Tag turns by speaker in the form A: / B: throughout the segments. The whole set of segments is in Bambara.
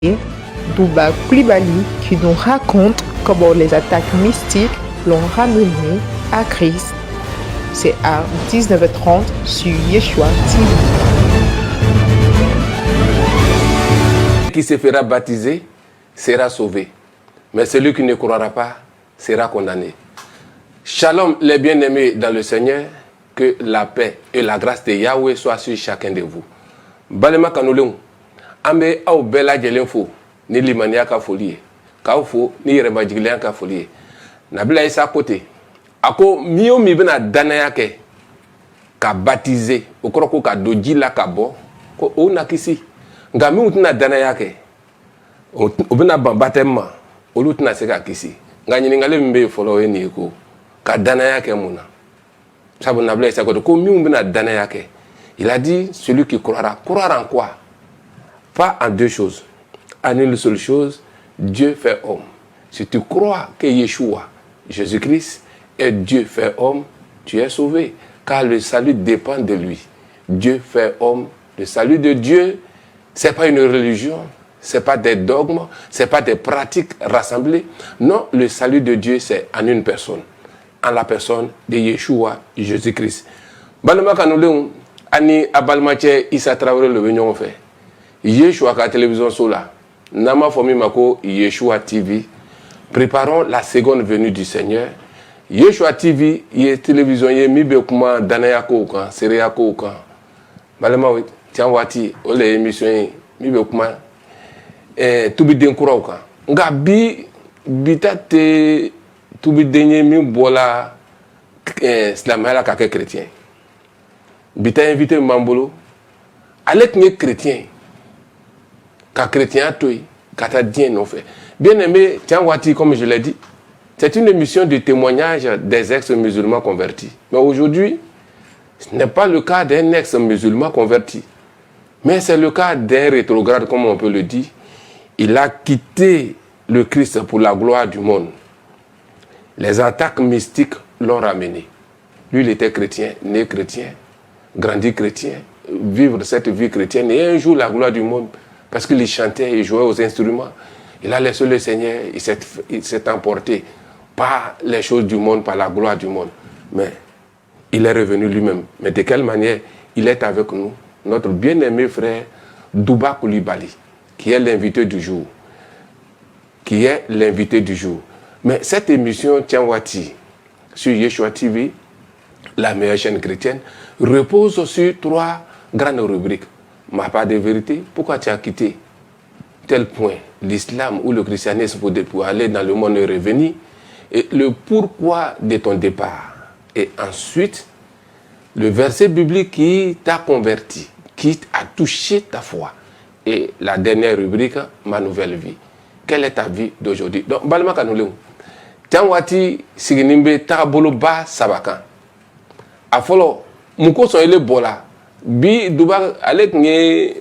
A: Douba Coulibaly qui nous raconte comment les attaques mystiques l'ont ramené à Christ. C'est à 19h30 sur Yeshua TV.
B: Qui se fera baptiser sera sauvé, mais celui qui ne croira pas sera condamné. Shalom les bien-aimés dans le Seigneur, que la paix et la grâce de Yahweh soient sur chacun de vous. Balema kanoulen, ambe au bela jelenfo, ni limania ka folie, kaufo ni remajigilian ka folie. Nabila isa côté. Ako mio mi bena danaya ke ka baptiser, okroko ka doji la ka bo, ko o nakisi. Nga mi utina danaya ke obena baptême olutina seka kisi. Nga nyingale mbe follow ni ko ka danaya ke muna. Il a dit, celui qui croira. Croire en quoi? Pas en deux choses. En une seule chose, Dieu fait homme. Si tu crois que Yeshua, Jésus-Christ, est Dieu fait homme, tu es sauvé. Car le salut dépend de lui. Dieu fait homme. Le salut de Dieu, ce n'est pas une religion, ce n'est pas des dogmes, ce n'est pas des pratiques rassemblées. Non, le salut de Dieu, c'est en une personne. En la personne de Yeshua, Jésus-Christ. Balma kanoulen ani abalmache Issa Traoré le venyon fait. Yeshua ka télévision sola. Nama fomi mako Yeshua TV. Préparons la seconde venue du Seigneur. Yeshua TV y télévision y mi be kuma danaya ko kan, sereya ko kan. Balma tian wati ole émission mi be kuma tubi den kuraw kan. Nga bitate tout le dernier mi bola slamala kake chrétien. Bita invité Mambolo. Allez que chrétien. Ka chrétien toi, kata dien non fait. Bien aimé, tiens wati comme je l'ai dit, c'est une émission de témoignage des ex-musulmans convertis. Mais aujourd'hui, ce n'est pas le cas d'un ex-musulman converti, mais c'est le cas d'un rétrograde, comme on peut le dire. Il a quitté le Christ pour la gloire du monde. Les attaques mystiques l'ont ramené. Lui, il était chrétien, né chrétien, grandi chrétien, vivre cette vie chrétienne. Et un jour, la gloire du monde, parce qu'il chantait, il jouait aux instruments. Il a laissé le Seigneur, il s'est emporté par les choses du monde, par la gloire du monde. Mais il est revenu lui-même. Mais de quelle manière il est avec nous? Notre bien-aimé frère Douba Coulibaly, qui est l'invité du jour. Qui est l'invité du jour. Mais cette émission Tianwati sur Yeshua TV, la meilleure chaîne chrétienne, repose sur trois grandes rubriques. Ma part de vérité, pourquoi tu as quitté tel point l'islam ou le christianisme pour aller dans le monde et revenir, et le pourquoi de ton départ. Et ensuite, le verset biblique qui t'a converti, qui a touché ta foi. Et la dernière rubrique, ma nouvelle vie. Quelle est ta vie d'aujourd'hui? Donc, Balma Kanouleou. Tianwati siginimbe tabolo ba sabakan. Afolo muko son ele bola. Bi duba alek nye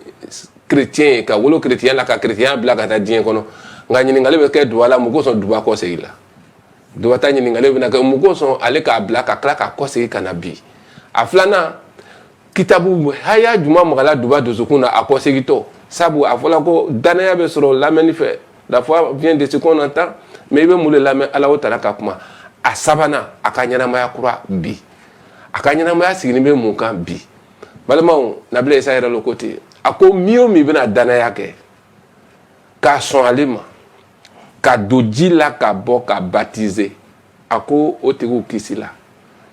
B: chrétien ka wolo chrétien la ka chrétien bla ka ta dien kono. Nga nyini ngale be ke duala muko son duba ko se ila. Duba ta nyini ngale na ka muko son ale ka bla ka kla ka ko se kana bi. Aflana kitabu haya juma mugala duba dozukuna akose gito. Sabu afola ko danaya be soro la manife. La foi vient de ce qu'on entend. Mais il veut mouler la main à la hauteur à Sabana, à Kanyanamaya Kura bi. À Kanyanamaya Signibe Munkan bi. Malement, Nable Saïra le côté. À quoi mieux mi vena Danayake. Ka son alima. Ka doji la ka bo ka baptisé. À quoi otigu kisi la.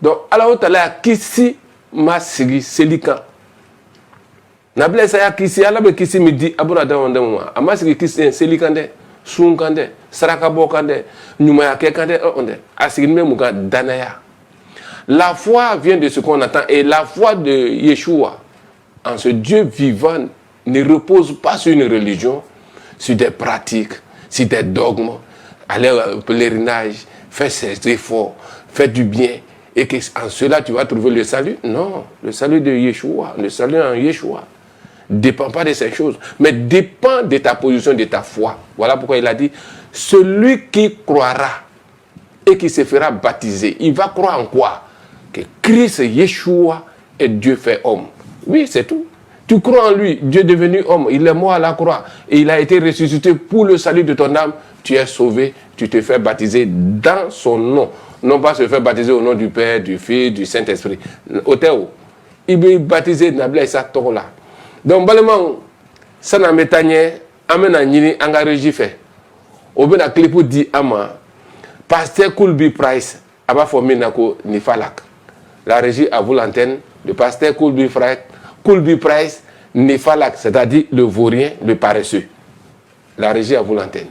B: Donc, à la hauteur là, kisi ma sigi selikan. Nable Saïra kisi, à la be kisi midi, abona d'amandement. À ma sigi kisi selikande. Sunkande, Sarakabokande, Numayakekande, Asigime Muga, Danaya. La foi vient de ce qu'on entend, et la foi de Yeshua en ce Dieu vivant ne repose pas sur une religion, sur des pratiques, sur des dogmes. Aller au pèlerinage, faire ses efforts, faire du bien, et qu'en cela tu vas trouver le salut. Non, le salut de Yeshua, le salut en Yeshua ne dépend pas de ces choses, mais dépend de ta position, de ta foi. Voilà pourquoi il a dit, celui qui croira et qui se fera baptiser, il va croire en quoi? Que Christ Yeshua est Dieu fait homme. Oui, c'est tout. Tu crois en lui, Dieu est devenu homme, il est mort à la croix et il a été ressuscité pour le salut de ton âme. Tu es sauvé, tu te fais baptiser dans son nom. Non pas se faire baptiser au nom du Père, du Fils, du Saint-Esprit. Au théo, il veut baptiser Nabla et ça là. Donc, balement, ça n'a pas été amène à Nini, engagé fait. Au bout de la clé pour dire ama, pasteur Koulbi Price, a pas formé nako ni falak. La régie a voulu l'antenne, le pasteur Koulbi Price, ni falak, c'est-à-dire le vaurien, le paresseux. La régie a voulu l'antenne.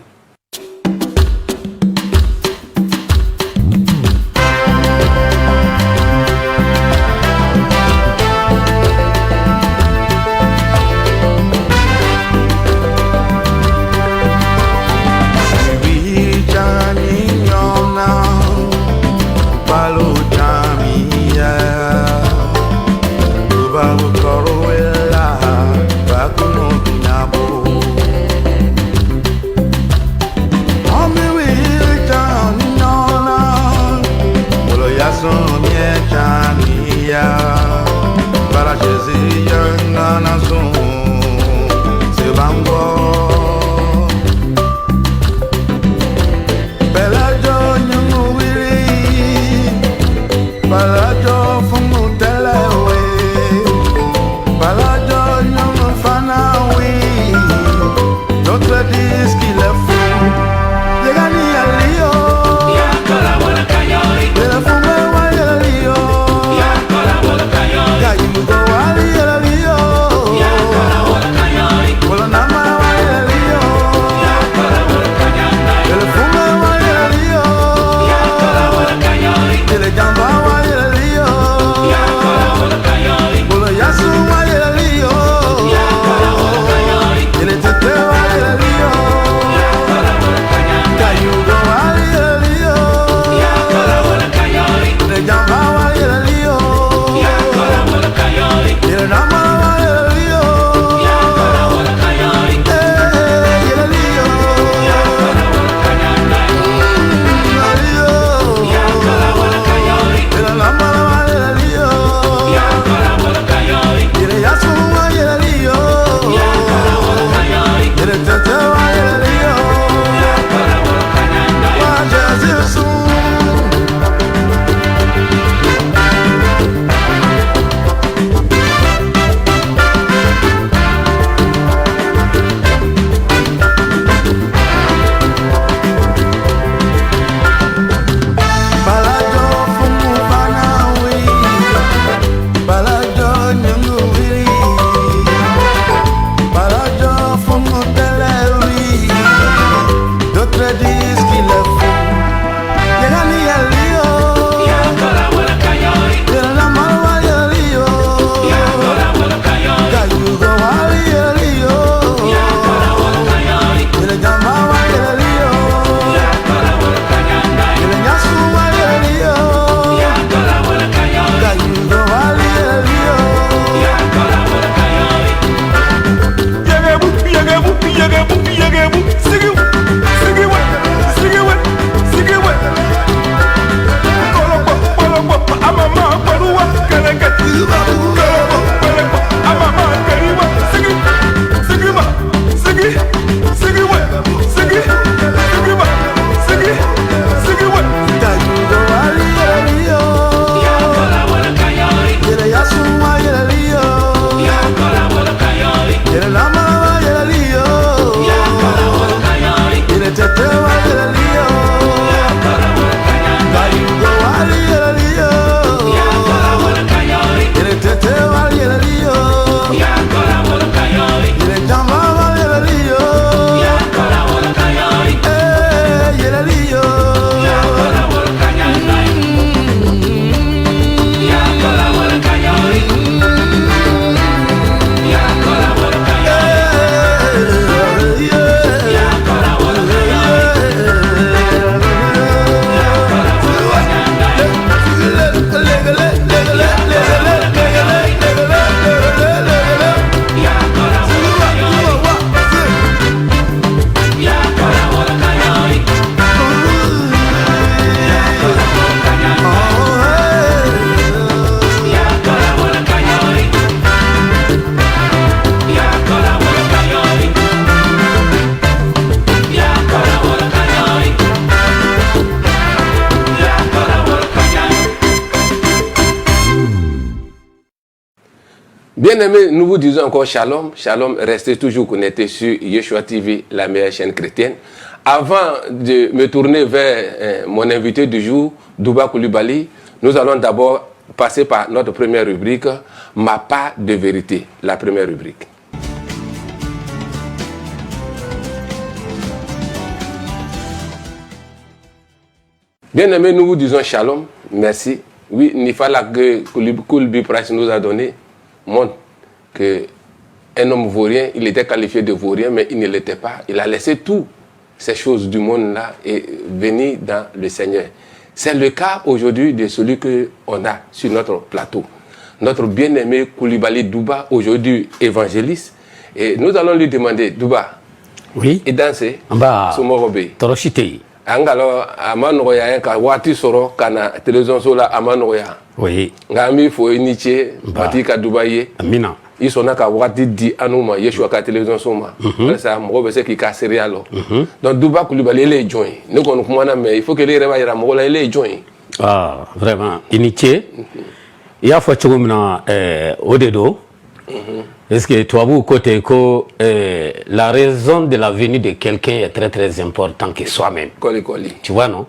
B: Bien aimé, nous vous disons encore shalom. Shalom, restez toujours connectés sur Yeshua TV, la meilleure chaîne chrétienne. Avant de me tourner vers mon invité du jour, Douba Coulibaly, nous allons d'abord passer par notre première rubrique, Ma part de vérité, la première rubrique. Bien aimé, nous vous disons shalom, merci. Oui, Nifala que Koulbi Price nous a donné montre qu'un homme vaurien, il était qualifié de vaurien, mais il ne l'était pas. Il a laissé toutes ces choses du monde-là et venir dans le Seigneur. C'est le cas aujourd'hui de celui qu'on a sur notre plateau. Notre bien-aimé Coulibaly Douba, aujourd'hui évangéliste. Et nous allons lui demander, Douba,
C: oui,
B: et danser,
C: Somorobe, Toroshite.
B: Alors, amanoya ka wati soro kana télévision sola amanoya.
C: Oui.
B: Ngami fo iniche batika Dubaye.
C: Amina.
B: Isona ka wati di anuma Yeshua ka télévision soma. Ça mo be se ki ka serialo. Donc Douba Coulibaly les joint. Ne kon kumana mais il faut que les reba yara mo la les joint.
C: Ah, vraiment iniche. Il y a fois chogomna odedo. Est-ce que toi vous côté que la raison de la venue de quelqu'un est très très important que soi-même. Tu vois non?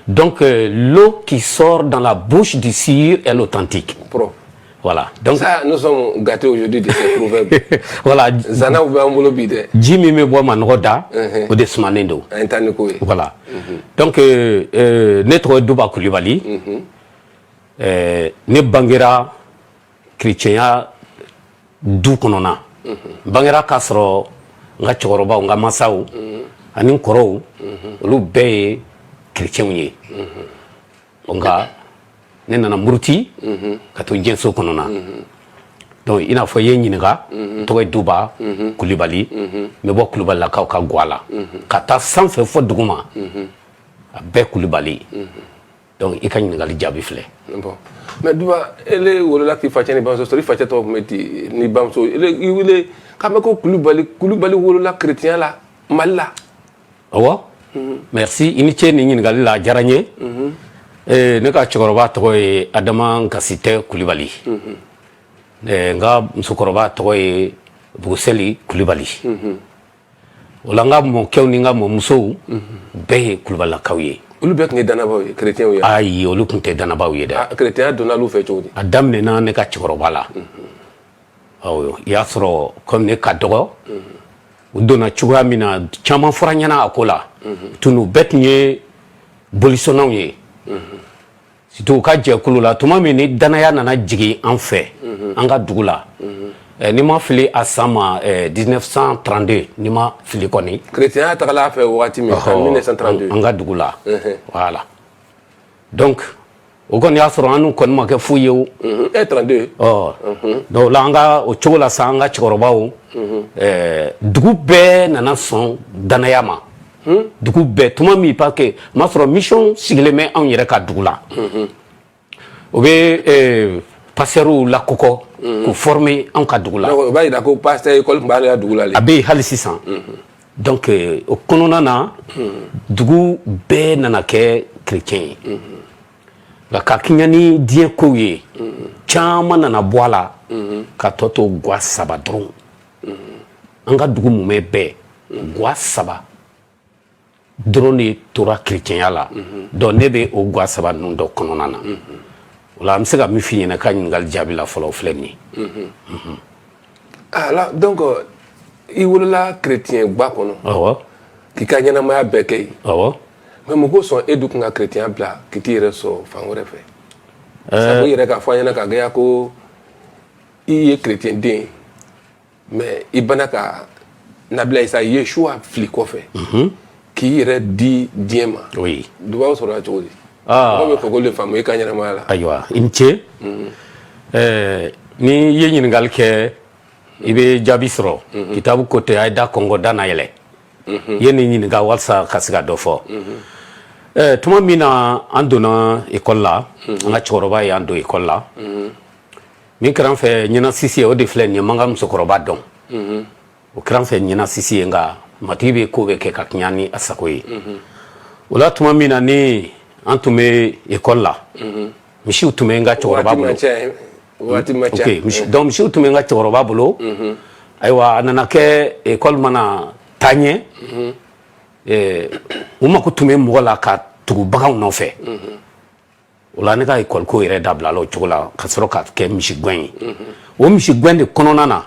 C: Donc l'eau qui sort dans la bouche du sire est l'authentique.
B: Pro.
C: Voilà. Donc
B: ça nous sommes gâtés aujourd'hui de ces proverbes.
C: Voilà.
B: Zana ou bambulo bide.
C: Jimmy me boit manroda ou des smanendo. Voilà. Donc notre Douba Coulibaly ne bangera chrétien du kɔnɔna bangera k'a sɔrɔ n ka cɛkɔrɔbaw n ka masaw ani n kɔrɔw olu bɛɛ ye chrétienw ye nka ne nana muruti ka to diɲɛso kɔnɔna donc i n'a fɔ i ye ɲininka tɔgɔ ye Douba Coulibaly n bɛ bɔ Coulibalilakaw ka gwa la ka taa sanfɛ fɔ duguma a bɛɛ Coulibaly donc i ka ɲininkali jaabi filɛ.
B: Bon. Mais Douba, elle est où là qui fait une bonne histoire, il fait toi metti ni bamso. Il est quand même Coulibaly où là chrétien là, mal là.
C: Oh. Merci. Initie ni ɲininkali la diyara n ye. Ne ka cɛkɔrɔba tɔgɔ ye Adama Kasite Coulibaly. N ka musokɔrɔba tɔgɔ ye Bugusɛli Coulibaly. O la n ka mɔkɛw ni n ka mɔmusow bɛɛ ye Coulibalilakaw ye. Olu bɛɛ tun ye danabaw ye chrétiens ye. Ayi olu tun tɛ danabaw ye dɛ.
B: Chrétien donna olu fɛ cogo di?
C: A daminɛna ne ka cɛkɔrɔba la. Awɔ i y'a sɔrɔ comme ne ka dɔgɔ u donna cogoya min na caman fɔra ɲɛna a ko la tunu bɛɛ tun ye bolisɔnnaw ye surtout u ka jɛkulu la tuma min ni danaya nana jigin an fɛ an ka dugu la ni ma fili a san ma 1932 ni ma fili kɔni
B: chrétien ya tagala fɛ wagati min 1932
C: an ka dugu la voilà donc o kɔni y'a sɔrɔ an n'u kɔni ma kɛ foyi ye o
B: 32
C: donc la an ka o cogo la sa an ka cɛkɔrɔbaw dugu bɛɛ nana sɔn danaya ma dugu bɛɛ tuma min parce que o m'a sɔrɔ mission sigilen bɛ anw yɛrɛ ka dugu la o bɛ passeurw la kɔkɔ k'u former anw ka dugu la
B: o b'a yira ko pasteur école tun b'ale ka dugu la
C: a bɛ yen hali sisan donc o kɔnɔna na dugu bɛɛ nana kɛ chrétien ye nka ka kɛɲɛ ni diɲɛ kow ye caman nana bɔ a la ka tɔ to ga saba dɔrɔn an ka dugu mun bɛ bɛɛ ga saba dɔrɔn de tora chrétienya la donc ne bɛ o ga saba ninnu dɔ kɔnɔna na o la an bɛ se ka min f'i ɲɛna ka ɲininkali jaabi la fɔlɔ o filɛ nin ye.
B: Ah donc i wolola chrétien ba kɔnɔ.
C: Awɔ.
B: K'i ka ɲɛnamaya bɛɛ kɛ yen.
C: Awɔ.
B: mais mɔgɔw sɔn e dun kun ka chrétien bila k'i t'i yɛrɛ sɔrɔ fan wɛrɛ fɛ. sabu i yɛrɛ k'a fɔ an ɲɛna ka gɛya ko i ye chrétien den mais i bana ka nabila isa Yeshua fili kɔfɛ k'i yɛrɛ di diɲɛ ma.
C: Oui.
B: Dubaw sɔrɔla cogo di? Mɔgɔ bɛ fɔ k'olu de faamu i ka ɲɛnamaya la.
C: Ayiwa i ni ce ni i ye ɲininkali kɛ i bɛ jaabi sɔrɔ kitabu ko tɛ a ye da kɔngɔ da na yɛlɛ i ye nin ɲininka walasa ka se ka dɔ fɔ tuma min na an donna ekɔli la an ka cɛkɔrɔba y'an don ekɔli la min kɛra an fɛ ɲinan sisi ye o de filɛ nin ye man ka musokɔrɔba dɔn o kɛra an fɛ ɲinan sisi ye nka matigi bɛ ko bɛ kɛ ka kɛɲɛ ni a sago ye o la tuma min na ni an tun bɛ ekɔli la misiw tun bɛ n ka cɛkɔrɔba bolo
B: waati ma ca
C: ok donc misiw tun bɛ n ka cɛkɔrɔba bolo ayiwa a nana kɛ école mana taa ɲɛ u mako tun bɛ mɔgɔ la ka tugu baganw nɔfɛ o la ne ka école ko yɛrɛ dabila o cogo la ka sɔrɔ ka kɛ misigɛn ye o misigɛn de kɔnɔna na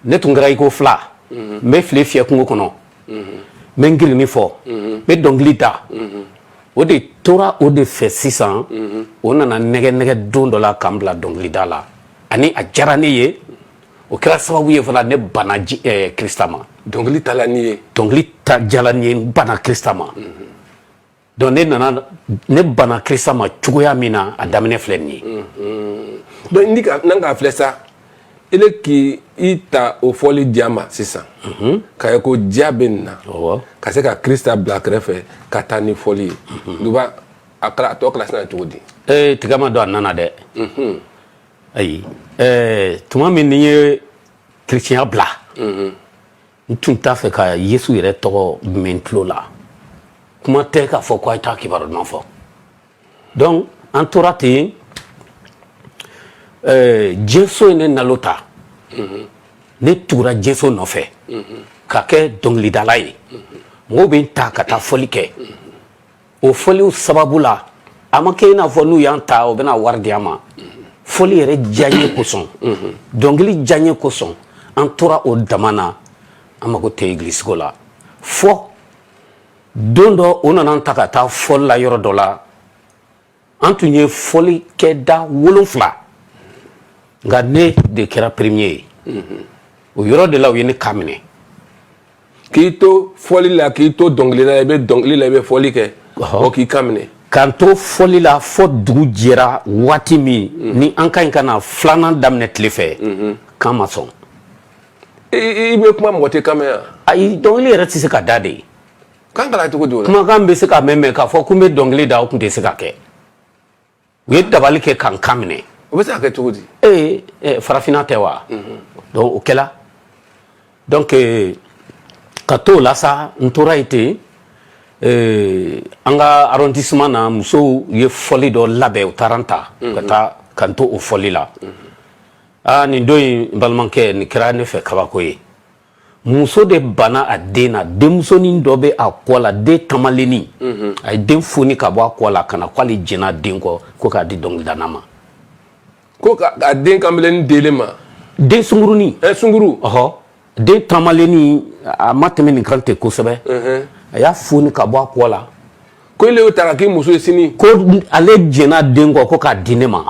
C: ne tun kɛra iko fila n bɛ file fiyɛ kungo kɔnɔ n bɛ n girinni fɔ n bɛ dɔnkili da o de tora o de fɛ sisan o nana nɛgɛ don dɔ la k'an bila dɔnkilida la ani a diyara ne ye o kɛra sababu ye fana ne bana Krista ma
B: dɔnkili taala ni ye
C: dɔnkili ta diyala n ye n bana Krista ma donc ne bana Krista ma cogoya min na a daminɛ filɛ nin ye
B: donc ni ka n'an k'a filɛ sa ele k'i ta o fɔli di a ma sisan k'a ye ko diya bɛ nin na ka se ka Krista bila kɛrɛfɛ ka taa ni fɔli ye duba a tɔ kilasi na cogo di
C: tiga ma don a nana dɛ ayi tuma min ni ye chrétien bila n tun t'a fɛ ka Yesu yɛrɛ tɔgɔ mɛn n tulo la kuma tɛ k'a fɔ ko a ye taa kibaru nɔfɛ donc an tora ten Jesu ye ne nalo ta ne tugura Jesu nɔfɛ ka kɛ dɔnkilidala ye mɔgɔw bɛ n ta ka taa fɔli kɛ o fɔliw sababu la a ma kɛ i n'a fɔ n'u y'an ta o bɛna wari di an ma fɔli yɛrɛ diya n ye kosɔn dɔnkili diya n ye kosɔn an tora o dama na an mago tɛ église ko la fɔ don dɔ o nana ta ka taa fɔli la yɔrɔ dɔ la an tun ye fɔli kɛ da 7 nka ne de kɛra premier ye o yɔrɔ de la u ye ne ka minɛ
B: k'i to fɔli la k'i to dɔnkili la i bɛ dɔnkili la i bɛ fɔli kɛ o k'i ka minɛ
C: k'an to fɔli la fɔ dugu jɛra waati min ni an ka ɲi ka na 2nan daminɛ tile fɛ k'an ma sɔn
B: i bɛ kuma mɔgɔ tɛ kan mɛn yan
C: ayi dɔnkili yɛrɛ tɛ se ka da de
B: k'an kɛra cogo di o la
C: kumakan bɛ se ka mɛn k'a fɔ ko n bɛ dɔnkili da o tun tɛ se ka kɛ u ye dabali kɛ k'an kan minɛ
B: o bɛ se ka kɛ cogo di
C: farafinna tɛ wa donc o kɛla donc ka t'o la sa n tora yen ten an ka arrondissement na musow ye fɔli dɔ labɛn u taara n ta ka taa ka n to o fɔli la nin don in n balimakɛ nin kɛra ne fɛ kabako ye muso de bana a den na denmusonin dɔ bɛ a kɔ la den tamalenni a ye den foni ka bɔ a kɔ la ka na k'ale jɛnna den kɔ ko k'a di dɔnkilidala ma
B: ko k'a den kanbilenni delen ma
C: den sungurunin
B: sunguru
C: den tamalenni a ma tɛmɛ nin kan ten kosɛbɛ a y'a foni ka bɔ a kɔ la
B: ko ele y'o ta ka k'i muso ye sini
C: ko ale jɛnna den kɔ ko k'a di ne ma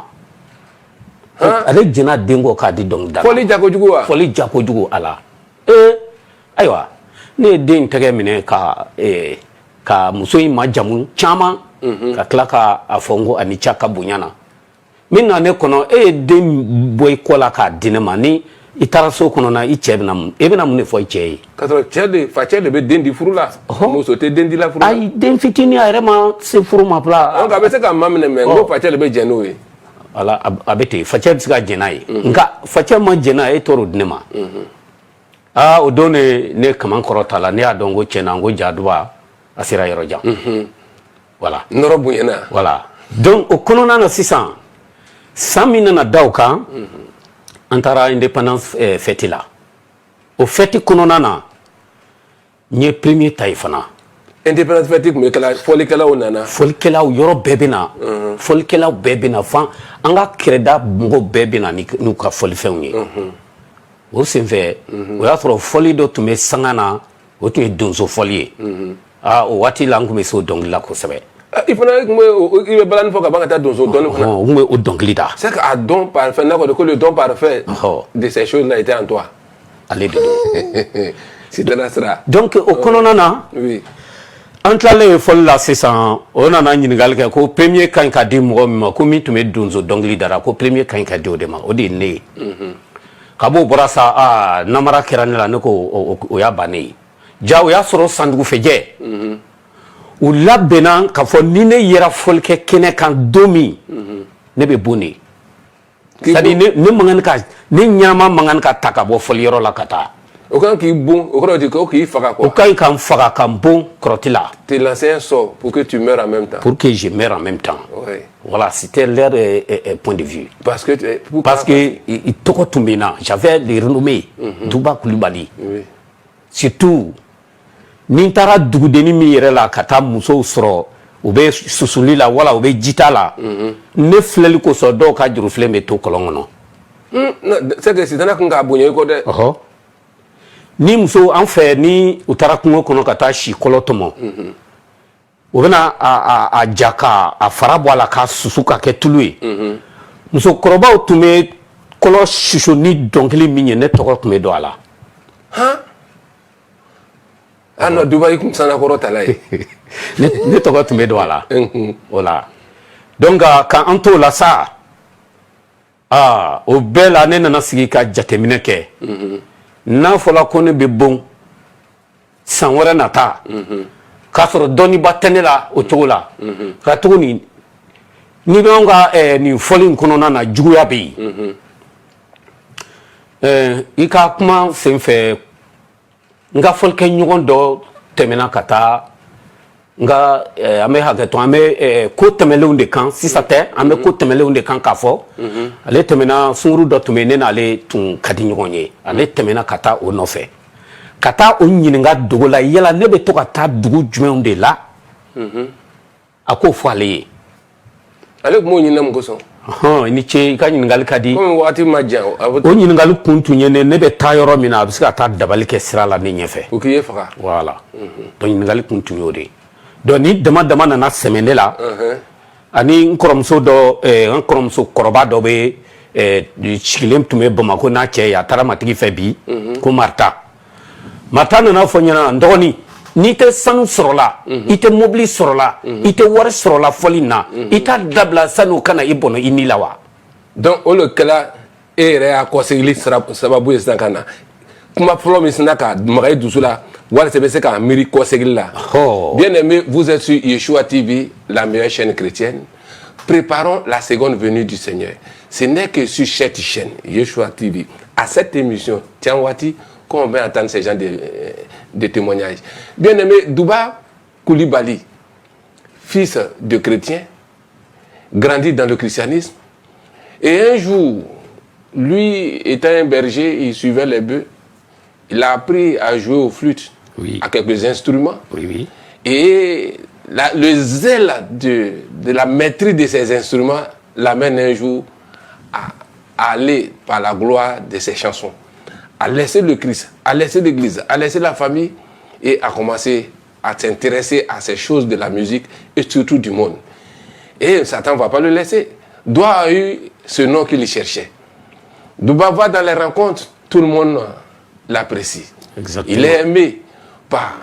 C: ale jɛnna den kɔ k'a di dɔnkilidala
B: fɔli ja kojugu wa
C: fɔli ja kojugu a la ayiwa ne ye den tɛgɛ minɛ ka muso in majamu caman ka tila ka a fɔ n ko a ni ca ka bonya na min na ne kɔnɔ e ye den bɔ i kɔ la k'a di ne ma ni i taara so kɔnɔ na i cɛ bɛna mun e bɛna mun de fɔ i cɛ ye
B: ka sɔrɔ facɛ de bɛ den di furu la muso tɛ den di la furu la
C: ayi den fitinin a yɛrɛ ma se furu ma bila
B: donc a bɛ se ka ma minɛ mɛ n ko facɛ de bɛ jɛn n'o ye
C: ala a bɛ ten facɛ bɛ se ka jɛn n'a ye nka facɛ ma jɛn n'a ye e t'o di ne ma o don ne kaman kɔrɔta la ne y'a dɔn ko tiɲɛna n ko jaduba a sera yɔrɔ jan voilà
B: nɔrɔ bonyana
C: voilà donc o kɔnɔna na sisan san min nana da o kan an taara indépendance fête la o fête kɔnɔna na n ye premier ta yen fana
B: indépendance fête tun bɛ kɛla fɔlikɛlaw nana
C: fɔlikɛlaw yɔrɔ bɛɛ bɛ na fɔlikɛlaw bɛɛ bɛ na fan an ka kɛrɛda mɔgɔw bɛɛ bɛ na n'u ka fɔlifɛnw ye o senfɛ o y'a sɔrɔ fɔli dɔ tun bɛ sanga na o tun ye donso fɔli ye o waati la n tun bɛ se o dɔnkili la kosɛbɛ
B: i fana i bɛ balani fɔ ka ban ka taa donso dɔnni fana
C: n tun bɛ o dɔnkili da
B: c'est qu'à don parfait n'a ko le don parfait de ces choses là était en toi
C: ale de don
B: si tɛna sira
C: donc o kɔnɔna na an tilalen fɔli la sisan o nana ɲininkali kɛ ko premier ka ɲi ka di mɔgɔ min ma ko min tun bɛ donso dɔnkili dara ko premier ka ɲi ka di o de ma o de ye ne ye ka b'o bɔra sa namara kɛra ne la ne ko o y'a bannen ye ja o y'a sɔrɔ sandugufɛjɛ u labɛnna k'a fɔ ni ne yera fɔlikɛ kɛnɛ kan don min ne bɛ bɔ ne c'est à dire ne ɲɛnama man kan ka ta ka bɔ fɔliyɔrɔ la ka taa
B: Aucun qui est bon, aucun qui est faga quoi.
C: Aucun qui faga comme bon crotila.
B: Tu lancé un sort pour que tu meurs en même temps.
C: Pour que je meure en même temps.
B: Oui.
C: Voilà, c'était leur point de vue.
B: Parce que
C: il toko tumbena, j'avais les renommées Duba Koulibaly.
B: Oui.
C: Surtout Nintara dugudeni mi yɛrɛ la ka taa musow sɔrɔ u bɛ susuli la wala u bɛ jita la ne filɛli kosɔn dɔw ka jurufilɛ bɛ to kɔlɔn kɔnɔ.
B: C'est que sitan kun ka bonya ko dɛ.
C: Ni muso an fɛ ni u taara kungo kɔnɔ ka taa si kɔlɔ tɔmɔ u bɛna a ja ka a fara bɔ a la ka susu ka kɛ tulu ye musokɔrɔbaw tun bɛ kɔlɔ susu ni dɔnkili min ye ne tɔgɔ tun bɛ don a la.
B: Ah non, Dubaï comme ça n'a pas de
C: ne tɔgɔ tun bɛ don a la. Voilà. Donc quand an t'o la sa o bɛɛ la ne nana sigi ka jateminɛ kɛ n'a fɔra ko ne bɛ bon san wɛrɛ nata k'a sɔrɔ dɔnniba tɛ ne la o cogo la ka tuguni ni bɛ anw ka nin fɔli in kɔnɔna na juguya bɛ yen i ka kuma sen fɛ n ka fɔlikɛ ɲɔgɔn dɔ tɛmɛna ka taa n ka an bɛ hakɛto an bɛ ko tɛmɛlenw de kan sisan tɛ an bɛ ko tɛmɛlenw de kan k'a fɔ ale tɛmɛna sunkuru dɔ tun bɛ yen ne n'ale tun ka di ɲɔgɔn ye ale tɛmɛna ka taa o nɔfɛ ka taa o ɲininka dogo la yala ne bɛ to ka taa dugu jumɛnw de la a k'o fɔ ale ye.
B: Ale tun b'o ɲininka mun kosɔn.
C: I ni ce i ka ɲininkali ka di.
B: Komi waati ma jan.
C: O ɲininkali kun tun ye ne bɛ taa yɔrɔ min na a bɛ se ka taa dabali kɛ sira la ne ɲɛfɛ.
B: O k'i ye faga.
C: Voilà. Donc ɲininkali kun tun y'o de. Donc ni dama dama nana sɛmɛ ne la ani n kɔrɔmuso dɔ n kɔrɔmuso kɔrɔba dɔ bɛ sigilen tun bɛ Bamakɔ n'a cɛ ye a taara matigi fɛ bi ko Marta nana fɔ n ɲɛna n dɔgɔnin n'i tɛ sanu sɔrɔla i tɛ mobili sɔrɔla i tɛ wari sɔrɔla fɔli na i t'a dabila sani u kana i bɔnɔ i ni la wa.
B: Donc o le kɛla e yɛrɛ y'a kɔsegili sababu ye sisan ka na kuma fɔlɔ min sina ka maga i dusu la walasa bɛ se k'a miiri kɔsegili la. Bien aimé, vous êtes sur Yeshua TV, la meilleure chaîne chrétienne. Préparons la seconde venue du Seigneur. Ce n'est que sur cette chaîne, Yeshua TV, à cette émission, Tianwati, qu'on va entendre ces gens de témoignages. Bien aimé, Duba Koulibaly, fils de chrétien, grandi dans le christianisme, et un jour, lui étant un berger, il suivait les bœufs, il a appris à jouer aux flûtes, à quelques instruments, et le zèle de la maîtrise de ces instruments l'amène un jour à aller par la gloire de ses chansons, à laisser le Christ, à laisser l'église, à laisser la famille et à commencer à s'intéresser à ces choses de la musique et surtout du monde. Et Satan ne va pas le laisser. Doua a eu ce nom qu'il cherchait. Duba va dans les rencontres, tout le monde l'apprécie. Il est aimé par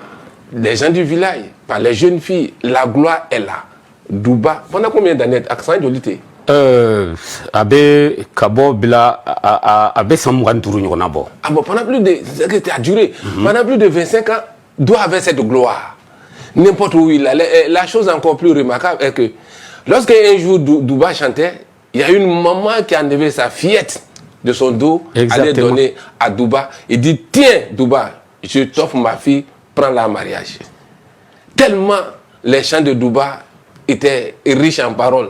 B: les gens du village, par les jeunes filles. La gloire est là. Duba, pendant combien d'années accent jolité? Abe Kabo Bila Abe Samougan Tourou Nabo. Ah bon, pendant plus de. Ça a duré. Pendant plus de 25 ans, doit avoir cette gloire. N'importe où il allait. La chose encore plus remarquable est que lorsqu'un jour Duba chantait, il y a une maman qui a enlevé sa fillette de son dos, allait donner à Duba. Il dit: tiens, Duba, je t'offre ma fille, prends-la en mariage. Tellement les chants de Duba étaient riches en paroles.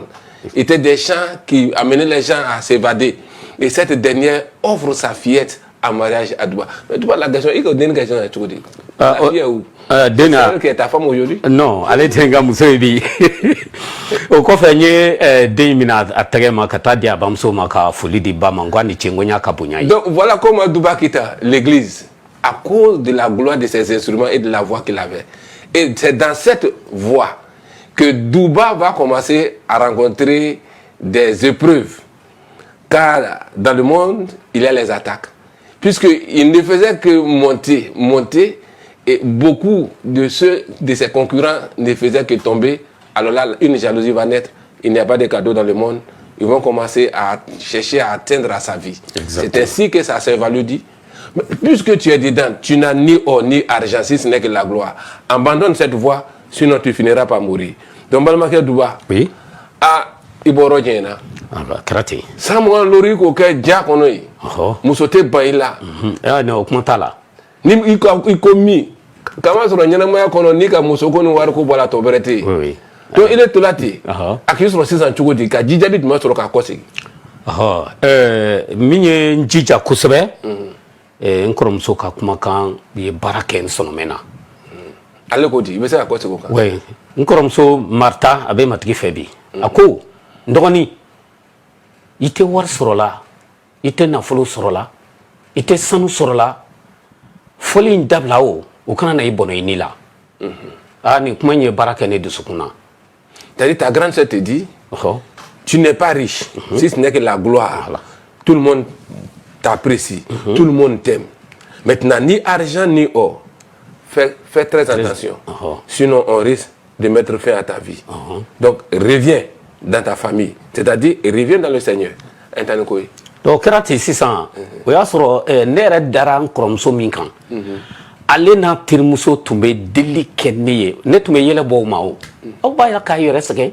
B: Étaient des chants qui amenaient les gens à s'évader. Et cette dernière offre sa fillette en mariage à Duba. Mais Duba, la question, il y a une question à tout dire. La fille est où? C'est qui est ta femme aujourd'hui? Non, elle est un gars moussebi. Au coffre, il y a des minutes à Tegema, Katadi, Abamso, Maka, Fouli, Bamangwani, Chingonia, Kapunya. Donc voilà comment Duba quitta l'église à cause de la gloire de ses instruments et de la voix qu'il avait. Et c'est dans cette voix que Duba va commencer à rencontrer des épreuves. Car dans le monde, il y a les attaques. Puisqu'il ne faisait que monter, et beaucoup de ses concurrents ne faisaient que tomber. Alors là, une jalousie va naître. Il n'y a pas de cadeau dans le monde. Ils vont commencer à chercher à atteindre à sa vie. C'est ainsi que sa sœur va lui dire: mais puisque tu es dedans, tu n'as ni or ni argent, si ce n'est que la gloire. Abandonne cette voie, sinon tu finiras par mourir. Donc, Balmaké Duba, oui. Ah, Iboro Djena. Ah, bah, Krati. Samuel Loriko, Dja Konoï. Moussote Baïla. Ah, non, Augmentala. Ni i ko min kama sɔrɔ ɲɛnamaya kɔnɔ ni ka muso ko ni wari ko bɔra tɔ bɛrɛ tɛ yen.
C: Oui.
B: Donc il est to la ten. A k'i sɔrɔ sisan cogo di ka jijali jumɛn sɔrɔ k'a kɔ segin.
C: Min ye n jija kosɛbɛ n kɔrɔmuso ka kumakan ye baara kɛ n sɔnɔmɛ na.
B: Ale ko di i bɛ se ka kɔ segin o kan.
C: Oui, n kɔrɔmuso Marta a bɛ matigi fɛ bi. A ko n dɔgɔnin i tɛ wari sɔrɔ la i tɛ nafolo sɔrɔ la i tɛ sanu sɔrɔ la fɔli in dabila o kana na i bɔnɔ i ni la. Nin kuma in ye baara kɛ ne dusukun na.
B: C'est-à-dire ta grande sœur te dit tu n'es pas riche si ce n'est que la gloire. Tout le monde t'apprécie, tout le monde t'aime. Maintenant, ni argent ni or. Fais très attention. Sinon, on risque de mettre fin à ta vie. Donc, reviens dans ta famille. C'est-à-dire, reviens dans le Seigneur.
C: Donc, kɛra ten sisan o y'a sɔrɔ ne yɛrɛ dara n kɔrɔmuso min kan ale n'a terimuso tun bɛ deli kɛ ne ye ne tun bɛ yɛlɛ bɔ o ma o aw b'a yira k'a yɛrɛ sɛgɛn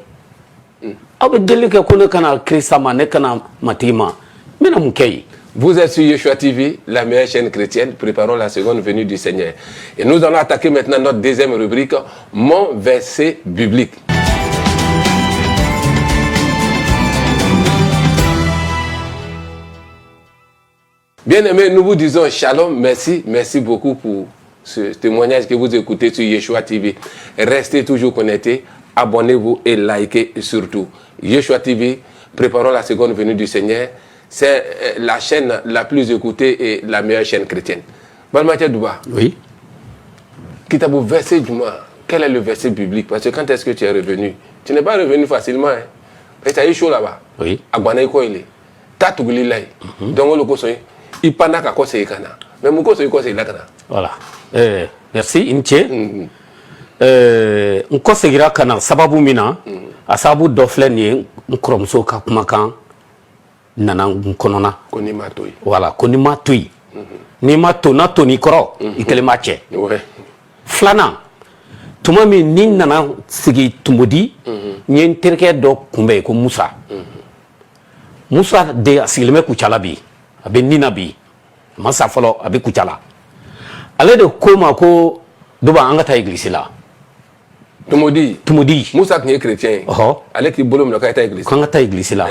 C: aw bɛ deli kɛ ko ne kana Kirista ma ne kana matigi ma n bɛna mun kɛ yen.
B: Vous êtes sur Yeshua TV, la meilleure chaîne chrétienne. Préparons la seconde venue du Seigneur. Et nous allons attaquer maintenant notre deuxième rubrique, mon verset biblique. Bien-aimés, nous vous disons shalom, merci beaucoup pour ce témoignage que vous écoutez sur Yeshua TV. Restez toujours connectés, abonnez-vous et likez surtout. Yeshua TV, préparons la seconde venue du Seigneur. C'est la chaîne la plus écoutée et la meilleure chaîne chrétienne. Balmatia Douba.
C: Oui.
B: Kitabou verset du mois. Quel est le verset biblique? Parce que quand est-ce que tu es revenu? Tu n'es pas revenu facilement. Hein? Parce que tu as eu chaud là-bas.
C: Oui.
B: Agwana iko ile. Tatuguli lai. Donc le koso il pana ka kose kana. Mais mon koso iko se la kana.
C: Voilà. Merci Inche. Nko segira kana sababu mina. A sababu dɔ filɛ nin ye n kɔrɔmuso ka kumakan nana n kɔnɔna.
B: Ko ni ma to yen.
C: Voilà, ko ni ma to yen. N'i ma to n'a to n'i kɔrɔ i kelen b'a cɛ. Filanan tuma min ni nana sigi Tumodi n ye n terikɛ dɔ kunbɛn ko Musa. Musa de a sigilen bɛ Kucala bi a bɛ Nina bi masa fɔlɔ a bɛ Kucala ale de ko ma ko Duba an ka taa église la. Tumodi
B: Musa tun ye chrétien ye. Ale k'i bolo minɛ k'a taa église.
C: K'an ka taa église la.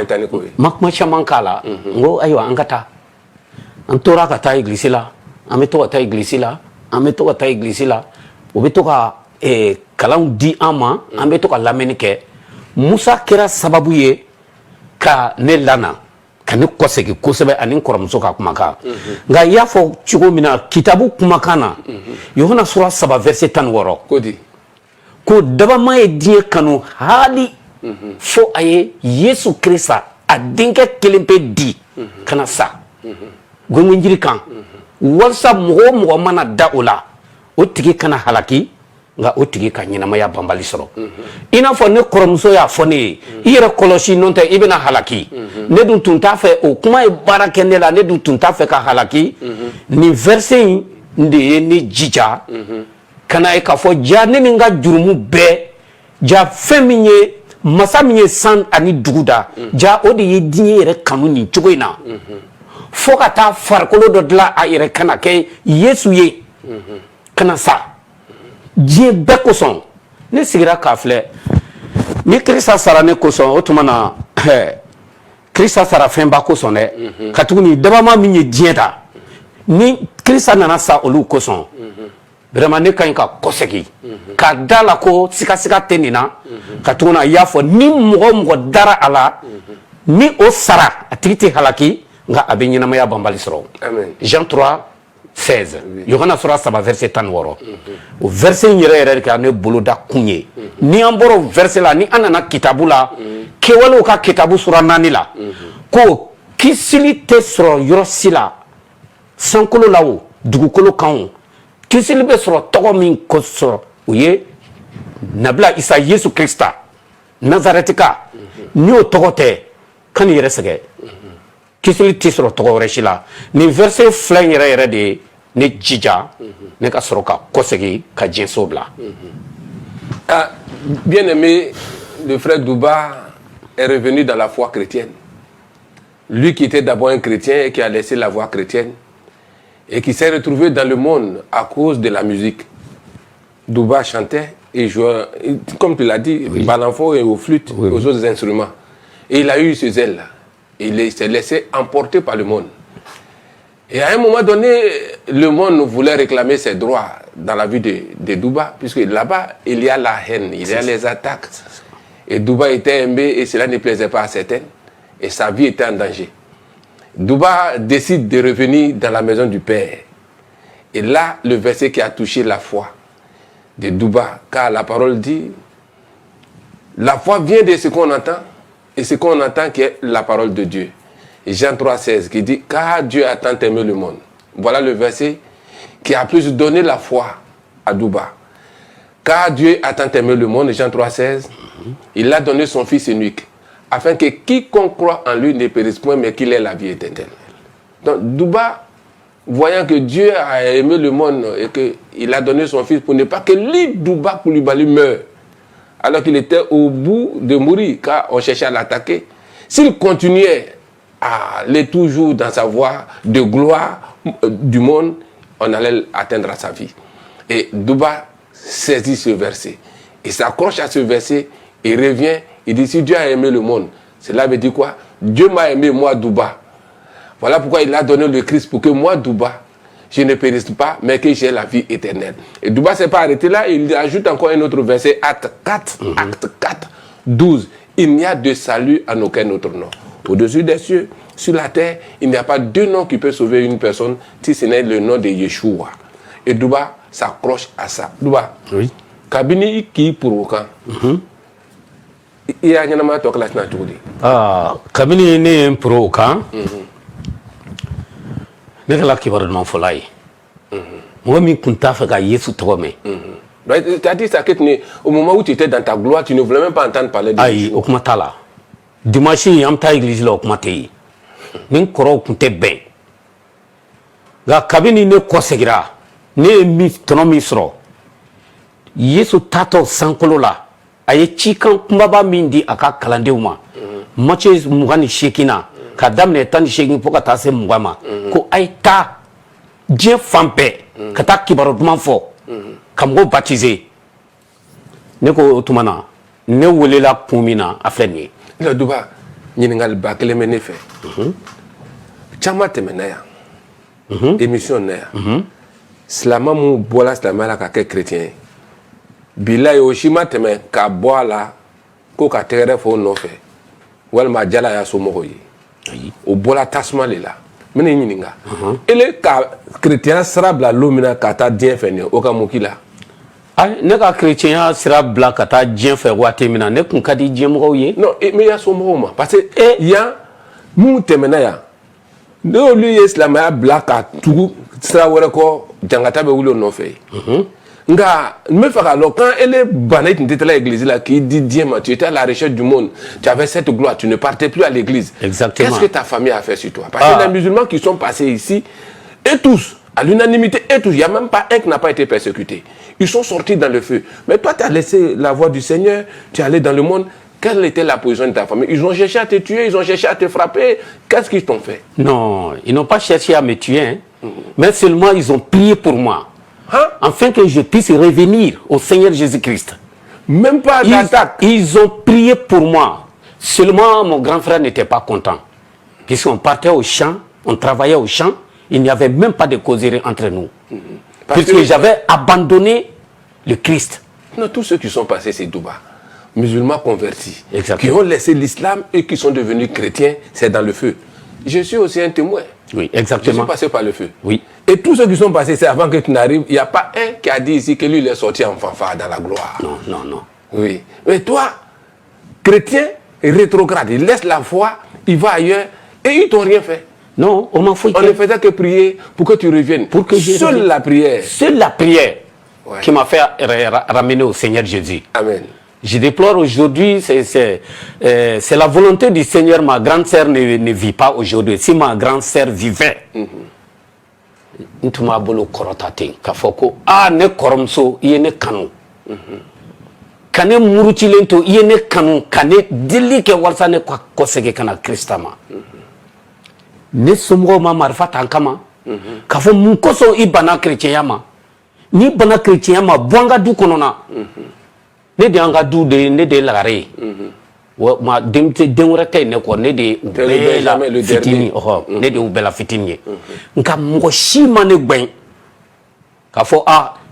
C: Ma kuma caman k'a la n ko ayiwa an ka taa. An tora ka taa église la an bɛ to ka taa église la an bɛ to ka taa église la o bɛ to ka kalanw di an ma an bɛ to ka lamɛnni kɛ Musa kɛra sababu ye ka ne lana ka ne kɔsegin kosɛbɛ ani n kɔrɔmuso ka kumakan nka i y'a fɔ cogo min na kitabu kumakan na Yohana sura 3 verset 16
B: ko di
C: ko dabama ye diɲɛ kanu hali fo a ye Yesu Kirista a denkɛ kelen pe di kana sa gongonjiri kan walasa mɔgɔ o mɔgɔ mana da o la o tigi kana halaki nka o tigi ka ɲɛnamaya banbali sɔrɔ i n'a fɔ ne kɔrɔmuso y'a fɔ ne ye i yɛrɛ kɔlɔsi n'o tɛ i bɛna halaki ne dun tun t'a fɛ o kuma ye baara kɛ ne la ne dun tun t'a fɛ ka halaki nin verset in de ye ne jija kana ye k'a fɔ ja ne ni n ka jurumu bɛɛ ja fɛn min ye masa min ye san ani dugu da ja o de ye diɲɛ yɛrɛ kanu nin cogo in na fo ka taa farikolo dɔ dilan a yɛrɛ kana kɛ Yesu ye kana sa diɲɛ bɛɛ kosɔn ne sigira k'a filɛ ni Kirista sara ne kosɔn o tuma na Kirista sara fɛnba kosɔn dɛ ka tuguni dabama min ye diɲɛ ta ni Kirista nana sa olu kosɔn vraiment ne ka ɲi ka kɔsɛgi k'a da la ko sikasiga tɛ nin na ka tuguni a y'a fɔ ni mɔgɔ o mɔgɔ dara a la ni o sara a tigi tɛ halaki nka a bɛ ɲɛnamaya banbali sɔrɔ. Jean 3:16 Yohana sura 3 verset 16 o verset in yɛrɛ de ka ne boloda kun ye ni an bɔra o verset la ni an nana kitabu la kɛwalew ka kitabu sura 4 la ko kisili tɛ sɔrɔ yɔrɔ si la sankolo la o dugukolo kan o kisili bɛ sɔrɔ tɔgɔ min kosɔn o ye nabila Isa Yesu Kirista Nazaretika ni o tɔgɔ tɛ kan ni yɛrɛ sɛgɛ kisili tɛ sɔrɔ tɔgɔ wɛrɛ si la nin verset fila in yɛrɛ de ne jija ne ka sɔrɔ ka kɔsɛgi ka diɲɛ so bila.
B: Bien-aimé, le frère Douba est revenu dans la foi chrétienne. Lui qui était d'abord un chrétien et qui a laissé la voie chrétienne, et qui s'est retrouvé dans le monde à cause de la musique. Douba chantait et jouait, comme tu l'as dit, balanfo et aux flûtes, aux autres instruments. Et il a eu ce zèle-là. Il s'est laissé emporter par le monde. Et à un moment donné, le monde voulait réclamer ses droits dans la vie de Douba, puisque là-bas, il y a la haine, il y a les attaques. Et Douba était aimé et cela ne plaisait pas à certains. Et sa vie était en danger. Douba décide de revenir dans la maison du Père. Et là, le verset qui a touché la foi de Douba, car la parole dit, la foi vient de ce qu'on entend, et ce qu'on entend qui est la parole de Dieu. Et Jean 3,16 qui dit, car Dieu a tant aimé le monde. Voilà le verset qui a plus donné la foi à Douba. Car Dieu a tant aimé le monde, Jean 3,16, il a donné son Fils unique, afin que quiconque croit en lui ne périsse point, mais qu'il ait la vie éternelle. Donc Douba, voyant que Dieu a aimé le monde et qu'il a donné son Fils pour ne pas que lui, Douba Coulibaly, meure, alors qu'il était au bout de mourir, car on cherchait à l'attaquer. S'il continuait à aller toujours dans sa voie de gloire du monde, on allait atteindre à sa vie. Et Douba saisit ce verset. Il s'accroche à ce verset, il revient, il dit, si Dieu a aimé le monde, cela veut dire quoi? Dieu m'a aimé, moi, Douba. Voilà pourquoi il a donné le Christ, pour que moi, Douba, je ne périsse pas, mais que j'ai la vie éternelle. Et Douba ne s'est pas arrêté là, il ajoute encore un autre verset, Acte 4, Acte 4, 12. Il n'y a de salut en aucun autre nom. Au-dessus des cieux, sur la terre, il n'y a pas deux noms qui peuvent sauver une personne, si ce n'est le nom de Yeshua. Et Douba s'accroche à ça. Douba,
C: oui.
B: Kabini qui pour aucun. Il y a un homme qui a été
C: Ah, Kabini ne pro aucun. Ne kala kibaru man folai. Moi mi kunta fa ga Yesu tome.
B: Tu as dit ça au moment où tu étais dans ta gloire, tu ne voulais même pas entendre parler de
C: Aïe, au kumatala. Dimanche, yam ta église là au kumatei. Nin koro kunte ben. Ga kabini ne kosegira. Ne mi tono mi sro. Yesu tato sankolo la. Aye chikan kumbaba mindi aka kalandeuma. Mache mugani shekina. Kadamne tani shekin poka tase mugama. Ko aita Dieu fampe. Kata kibaro dumanfo. Kamgo baptisé. Ne ko tumana. Ne wolela kumina afleni.
B: La Douba, ɲininkali ba kelen bɛ ne fɛ. Caman tɛmɛna yan. Émission na yan. Silamɛ mun bɔra silamɛya la ka kɛ chrétien ye. Bilayi o si ma tɛmɛ ka bɔ a la ko ka tɛgɛrɛ fɔ o nɔfɛ. Walima a jala y'a somɔgɔw ye. O bɔra tasuma de la. N bɛna i ɲininka. Ele ka chrétien sira bila don min na ka taa diɲɛ fɛ nin ye o ka mun k'i la.
C: Ne ka chrétien sira bila ka taa diɲɛ fɛ waati min na ne kun ka di diɲɛmɔgɔw ye.
B: Non, mais y'a somɔgɔw ma parce que yan mun tɛmɛna yan n'olu ye silamɛya bila ka tugu sira wɛrɛ kɔ jangata bɛ wuli o nɔfɛ ye. Nka n bɛ fɛ k'a lɔn quand ele banna i tun tɛ taa église la k'i di diɲɛ ma tu étais à la recherche du monde tu avais cette gloire tu ne partais plus à l'église.
C: Exactement.
B: Qu'est-ce que ta famille a fait sur toi? Parce que les musulmans qui sont passés ici et tous à l'unanimité et tous, il n'y a même pas un qui n'a pas été persécuté. Ils sont sortis dans le feu. Mais toi, tu as laissé la voix du Seigneur, tu es allé dans le monde. Quelle était la position de ta famille? Ils ont cherché à te tuer, ils ont cherché à te frapper. Qu'est-ce qu'ils t'ont fait?
C: Non, ils n'ont pas cherché à me tuer. Hein. Mais seulement ils ont prié pour moi. Afin que je puisse revenir au Seigneur Jésus-Christ.
B: Même pas d'attaque.
C: Ils ont prié pour moi. Seulement mon grand frère n'était pas content. Puisqu'on partait au champ, on travaillait au champ. Il n'y avait même pas de causerie entre nous. Puisque j'avais abandonné le Christ.
B: Non, tous ceux qui sont passés, c'est Douba. Musulmans convertis.
C: Exactement.
B: Qui ont laissé l'islam et qui sont devenus chrétiens, c'est dans le feu. Je suis aussi un témoin.
C: Oui, exactement.
B: Je suis passé par le feu.
C: Oui.
B: Et tous ceux qui sont passés, c'est avant que tu n'arrives. Il n'y a pas un qui a dit ici que lui, il est sorti en fanfare dans la gloire.
C: Non, non, non.
B: Oui. Mais toi, chrétien, rétrograde, il laisse la foi, il va ailleurs et ils t'ont rien fait.
C: Non, on m'en fout.
B: On ne faisait que prier pour que tu reviennes.
C: Pour que
B: seule la prière.
C: Seule la prière qui m'a fait ramener au Seigneur Jésus.
B: Amen.
C: Je déplore aujourd'hui, c'est la volonté du Seigneur. Ma grande sœur ne vit pas aujourd'hui. Si ma grande sœur vivait, ntuma bolo korotate kafoko ne koromso yene kanu. Kane muruchilento yene kanu kane dilike walsane kwa kosege kana Kristama. Ne somgo ma marfa tankama k'a fɔ mun kosɔn i banna chrétienya ma n'i banna chrétienya ma bɔ an ka du kɔnɔ na ne de y'an ka du de ne de ye lagare ye ma den wɛrɛ tɛ yen ne kɔ ne de ye u bɛɛ la fitini ne de y'u bɛɛ la fitini ye nka mɔgɔ si ma ne gbɛn k'a fɔ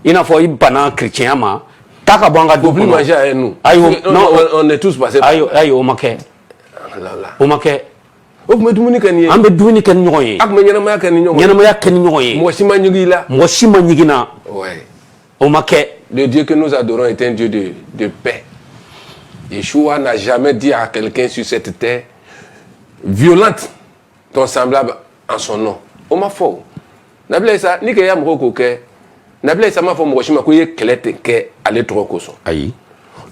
C: i n'a fɔ i banna chrétienya ma taa ka bɔ an ka du kɔnɔ
B: ayi on est tous passés
C: ayi o ma kɛ o ma kɛ
B: o tun bɛ dumuni kɛ nin ye
C: an bɛ dumuni kɛ ni ɲɔgɔn ye
B: a tun bɛ ɲɛnamaya kɛ ni ɲɔgɔn ye
C: ɲɛnamaya kɛ ni ɲɔgɔn ye
B: mɔgɔ si ma ɲugu i la
C: mɔgɔ si ma ɲigin na o ma kɛ
B: le Dieu que nous adorons est un Dieu de paix. Yeshua n'a jamais dit à quelqu'un sur cette terre violente ton semblable en son nom. O ma fɔ nabila isa ni kɛ ya mɔgɔ k'o kɛ nabila isa m'a fɔ mɔgɔ si ma ko i ye kɛlɛ tɛ kɛ ale tɔgɔ kosɔn
C: ayi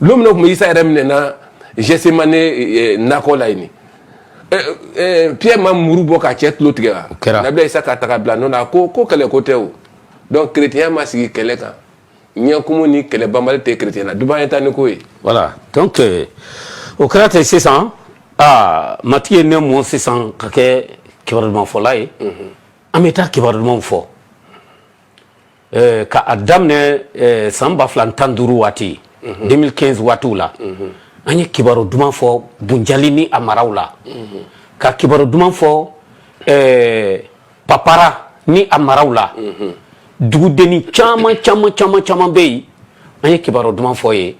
B: don min na o tun bɛ isa yɛrɛ minɛna Gɛsemane nakɔ la yen Pierre ma muru bɔ ka cɛ tulo tigɛ wa nabila isa ka taga bila nɔ na ko kɛlɛ ko tɛ o donc chrétien ma sigi kɛlɛ kan ɲɛkumu ni kɛlɛ banbali tɛ chrétien na duba ye ta ni ko ye
C: voilà donc o kɛra ten sisan matigi ye ne mɔ sisan ka kɛ kibaru duman fɔla ye an bɛ taa kibaru dumanw fɔ ka a daminɛ san 2015 waati 2015 waatiw la an ye kibaru duman fɔ Bunjali ni a maraw la ka kibaru duman fɔ Papara ni a maraw la dugudenni caman bɛ yen an ye kibaru duman fɔ ye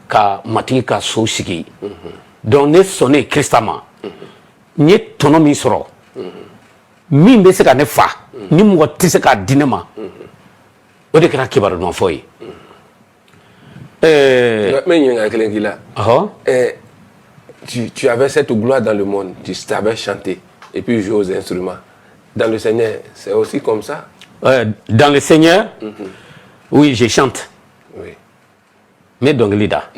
C: ka matigi ka so sigi donc ne sɔnnen Krista ma n ye tɔnɔ min sɔrɔ min bɛ se ka ne fa ni mɔgɔ tɛ se k'a di ne ma o de kɛra kibaru duman fɔ ye
B: mais ɲininkali kelen k'i la tu avais cette gloire dans le monde tu savais chanter et puis jouer aux instruments dans le Seigneur c'est aussi comme ça
C: dans le Seigneur oui je chante
B: oui
C: mais dɔnkili da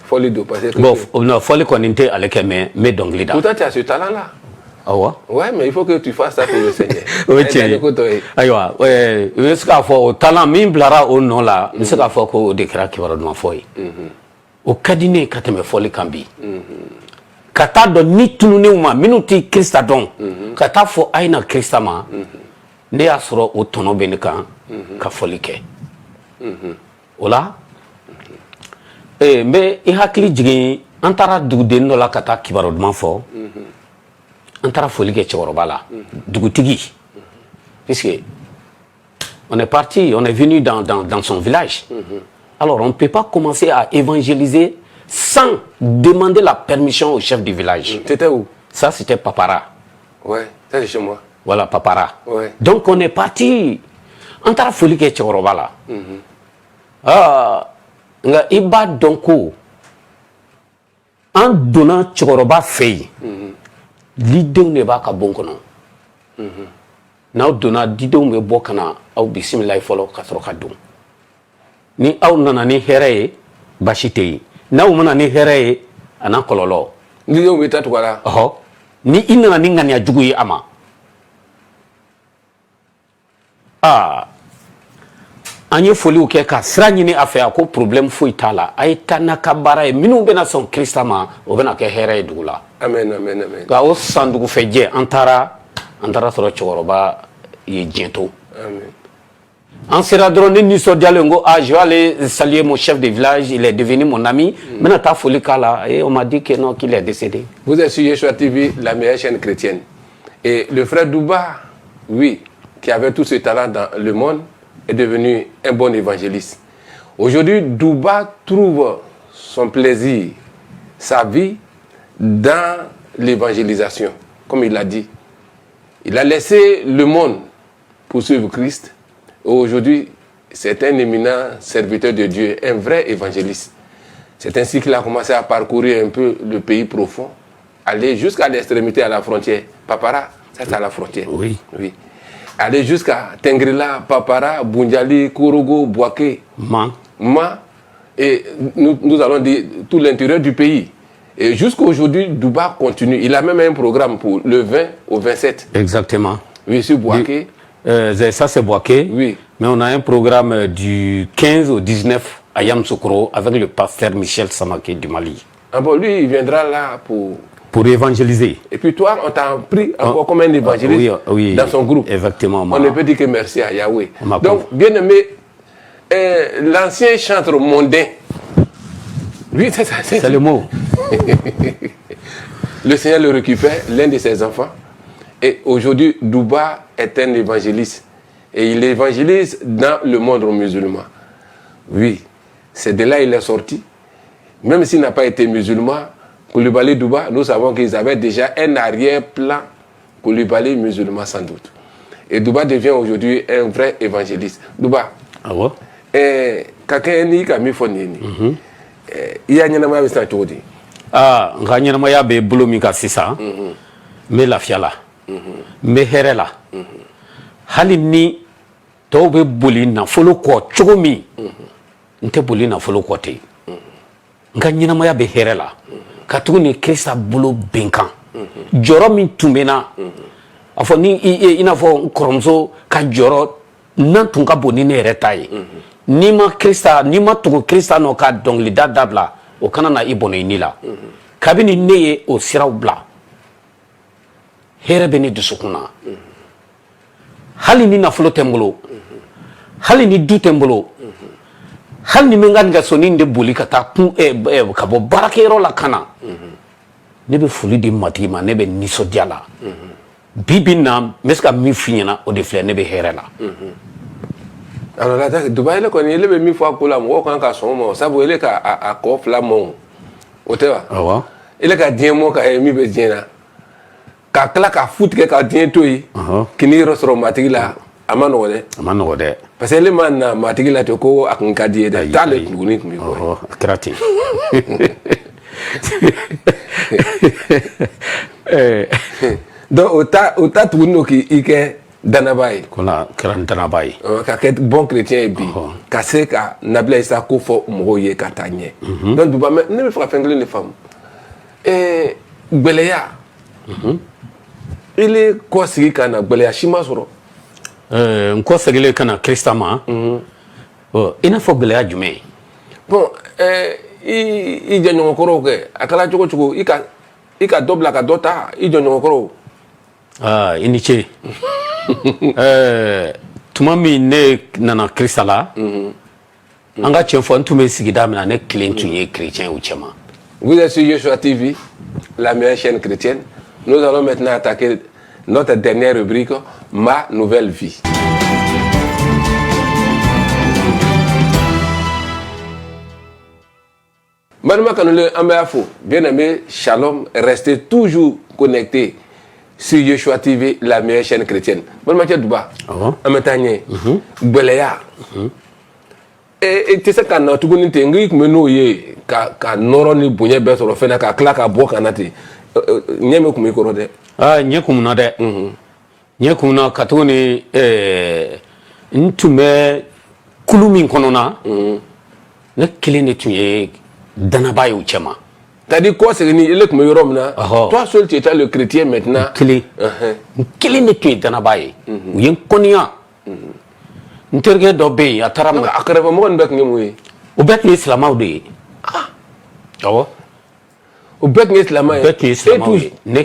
B: fɔli do parce que
C: bon non fɔli kɔni tɛ ale kɛ mais dɔnkili da
B: pourtant tu as ce talent là
C: awa
B: ouais mais il faut que tu fasses ça pour le Seigneur
C: o ye tiɲɛ ye ayiwa n bɛ se k'a fɔ o talent min bilara o nɔ la n bɛ se k'a fɔ ko o de kɛra kibaru duman fɔ ye o ka di ne ye ka tɛmɛ fɔli kan bi ka taa dɔn ni tununenw ma minnu tɛ Krista dɔn ka taa fɔ a ye na Krista ma ne y'a sɔrɔ o tɔnɔ bɛ ne kan ka fɔli kɛ o la n bɛ i hakili jigin an taara duguden dɔ la ka taa kibaru duman fɔ an taara foli kɛ cɛkɔrɔba la dugutigi puisque on est parti on est venu dans son village alors on ne peut pas commencer à évangéliser sans demander la permission au chef du village.
B: C'était où?
C: Ça c'était Papara.
B: Ouais, ça c'est chez moi.
C: Voilà Papara.
B: Ouais.
C: Donc on est parti an taara foli kɛ cɛkɔrɔba la nka i b'a dɔn ko an donna cɛkɔrɔba fɛ yen lidenw de b'a ka bon kɔnɔ n'aw donna didenw bɛ bɔ ka na aw bisimilayi fɔlɔ ka sɔrɔ ka don ni aw nana ni hɛrɛ ye basi tɛ yen n'aw mana ni hɛrɛ ye a n'a kɔlɔlɔ
B: lidenw bɛ taa tugu a la
C: ni i nana ni ŋaniya jugu ye a ma an ye foliw kɛ ka sira ɲini a fɛ a ko problème foyi t'a la a ye taa n'a ka baara ye minnu bɛna sɔn Krista ma o bɛna kɛ hɛrɛ ye dugu la
B: amen amen amen
C: nka o san dugufɛjɛ an taara sɔrɔ cɛkɔrɔba ye diɲɛ to
B: amen
C: an sera dɔrɔn ne nisɔndiyalen ko je vais aller saluer mon chef de village il est devenu mon ami n bɛna taa foli k'a la et on m'a dit que non qu'il est décédé.
B: Vous êtes sur Yeshua TV, la meilleure chaîne chrétienne, et le frère Douba, oui, qui avait tout ce talent dans le monde, est devenu un bon évangéliste. Aujourd'hui, Douba trouve son plaisir, sa vie dans l'évangélisation, comme il l'a dit. Il a laissé le monde pour suivre Christ. Aujourd'hui, c'est un éminent serviteur de Dieu, un vrai évangéliste. C'est ainsi qu'il a commencé à parcourir un peu le pays profond, aller jusqu'à l'extrémité, à la frontière. Papara, ça c'est à la frontière.
C: Oui.
B: Oui. Aller jusqu'à Tengrila, Papara, Bunjali, Korogo, Boaké, Ma, et nous allons dire tout l'intérieur du pays. Et jusqu'à aujourd'hui, Douba continue. Il a même un programme pour le 20 au 27.
C: Exactement.
B: Oui, sur Boaké.
C: Ça c'est Boaké.
B: Oui.
C: Mais on a un programme du 15 au 19 à Yamoussoukro avec le pasteur Michel Samaké du Mali.
B: Ah bon, lui, il viendra là pour
C: Pour évangéliser.
B: Et puis toi, on t'a pris encore comme un évangéliste dans son groupe.
C: Effectivement.
B: On ne peut dire que merci à Yahweh. Donc, bien aimé, l'ancien chantre mondain, lui, c'est
C: le mot.
B: Le Seigneur le récupère, l'un de ses enfants. Et aujourd'hui, Douba est un évangéliste. Et il évangélise dans le monde musulman. Oui, c'est de là qu'il est sorti. Même s'il n'a pas été musulman, Koulibaly Douba, nous savons qu'ils avaient déjà un arrière-plan Koulibaly musulman sans doute. Et Douba devient aujourd'hui un vrai évangéliste. Douba, quelqu'un qui a mis fonini. Il y a un homme qui a dit.
C: Ah, nganyamaya be bolo mi ka sisa. Me lafiya la. Me hɛrɛ la. Hali ni tɔw bɛ boli nafolo kɔ cogo min, n tɛ boli nafolo kɔ ten. N ka ɲɛnamaya bɛ hɛrɛ la. Ka tugu ni Kirista bolo bɛnkan. Jɔyɔrɔ min tun bɛ na, a fɔ ni i n'a fɔ n kɔrɔmuso ka jɔyɔrɔ n'an tun ka bon ni ne yɛrɛ ta ye. N'i ma tugu Kirista nɔ ka dɔnkilida dabila, o kana na i bɔnɛ i ni la. Kabini ne ye o siraw bila, hɛrɛ bɛ ne dusukun na. Hali ni nafolo tɛ n bolo, hali ni du tɛ n bolo, hali ni n bɛ n ka nɛgɛsonin de boli ka taa ka bɔ baarakɛyɔrɔ la ka na, ne bɛ foli di matigi ma, ne bɛ nisɔndiya la. Bi bi in na n bɛ se ka min f'i ɲɛna o de filɛ, ne bɛ hɛrɛ la.
B: Alors là, Dubaï, il est mis fois pour la mort quand il son mot. Ça veut dire qu'à quoi flamand. Au terrain. Il est qu'à dire moi qu'à mis besoin. Qu'à claque à foutre qu'à dire tout qui n'y ressort matigui là. Amanode. Parce que les man matigui là tu co à un cadier de dans le clinique mi quoi.
C: Krati.
B: Donc autant tout nous qui est Danabaye.
C: Kona kiran Danabaye.
B: Ka ket bon chrétien bi. Ka se ka nabla isa ko fo moye katanye. Donc Duba ne me fera fingler les femmes. Et Gbeleya. Il est quoi sigi kana Gbeleya shima soro.
C: Nko segile kana Krista ma. Ina fo Gbeleya jume.
B: Bon, i janyo koro ke akala choko ika dobla ka dota i janyo koro.
C: Ah, iniche. Tuma min ne nana Krista la, an ka tiɲɛ fɔ n tun bɛ sigida min na ne kelen tun ye chrétien u cɛma.
B: Vous êtes sur Yeshua TV, la meilleure chaîne chrétienne. Nous allons maintenant attaquer notre dernière rubrique, Ma nouvelle vie. Madame Kanole Ambeafo, bien aimé, shalom, restez toujours connectés sur Yeshua TV, la meilleure chaîne chrétienne. Bonne matière Duba. Ametanye. Gbeleya. Et tu sais quand tu connais tes ngik meno ye ka noro ni bunye beso lo fena ka klaka bo kanati. Nyeme kumi korode.
C: Ah nye kumuna de. Nye kumuna katuni ntume kulumi konona. Ne kilene tuye Danabaye u chema.
B: T'as dit quoi c'est ni ele comme yoromna. Toi seul tu es le chrétien maintenant.
C: Kili. Kili ne tu Danabaye. U yen konia. Nterge do be atara ma
B: akareba mo ndek ngemuyi.
C: U bet ni islamaw de. Awo.
B: Au bec islamaw.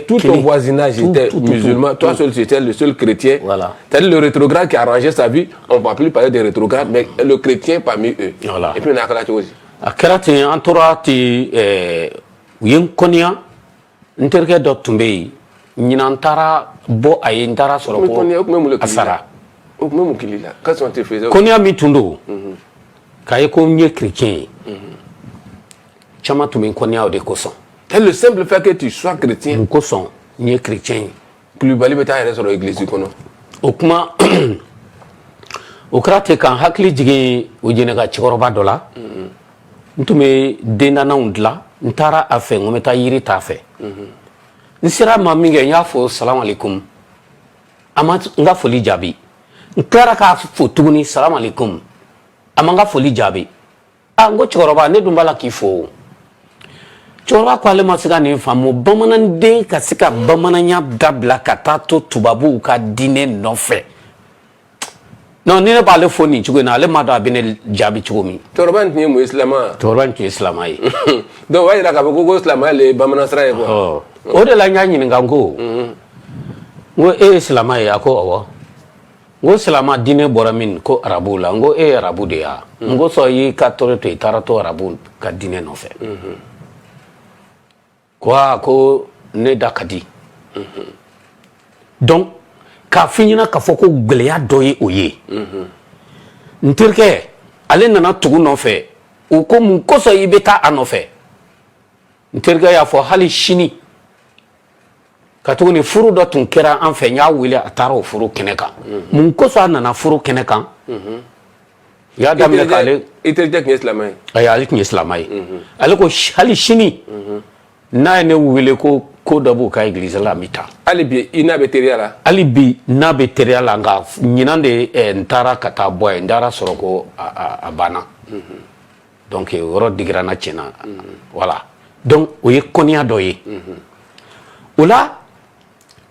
B: Tout ton voisinage était musulman. Toi seul tu étais le seul chrétien.
C: Voilà.
B: C'est le rétrograde qui a arrangé sa vie. On ne va plus parler des rétrogrades, mais le chrétien parmi eux.
C: Voilà.
B: Et puis on a akala aussi.
C: Akerati antorati yen konia nterke do tumbe nyinantara bo ayentara soro ko asara
B: o même kilila qu'est-ce qu'on te faisait
C: konia mitundo kaye ko nye chrétien chama tumbe konia o de koson
B: c'est le simple fait que tu sois chrétien
C: koson nye chrétien
B: plus bali beta aller sur l'église kono
C: o kuma o krate kan hakli jigi o jene ka chikoroba dola ntume denana undla ntara afe ngometa yiri tafe nsira maminge nyafo salam alaikum amat nga foli jabi nkara ka fo tuguni salam alaikum amanga foli jabi ngo choroba ne dumbala kifo choroba kwa le masika ni famo bamanan de kasika bamananya dabla katato tubabu ka dine nofe. Non, ni ne parle phoni, tu connais, les madame abine jabi chumi.
B: Torban ni mu islama.
C: Torban tu islama.
B: Donc ouais, la kaboko islama le bamana sra quoi.
C: o de la nya ɲininka ko ngo e silama ye ako awo ngo silama dine bɔra min ko arabu la ngo e arabu de ya ngo so yi ka tore to itara to arabu ka dine no fe ko ne da kadi donc ka finyina ka foko geleya do ye oye ntirke ale nana tugu no fe o ko mun ko so yi be ta anofe ntirke ya fo hali shini katuguni furu dɔ tun kɛra an fɛ n y'a wele a taara o furu kɛnɛ kan mun kosɔn a nana furu kɛnɛ kan u y'a daminɛ k'ale
B: i terikɛ tun ye silamɛ ye
C: ayi ale tun ye silamɛ ye ale ko hali sini n'a ye ne wele ko dɔ b'u ka église la n bɛ taa
B: hali bi i n'a bɛ teriya la
C: hali bi n'a bɛ teriya la nka ɲinan de n taara ka taa bɔ yen n taara sɔrɔ ko a banna donc o yɔrɔ digira n na tiɲɛ na voilà donc o ye kɔniya dɔ ye o la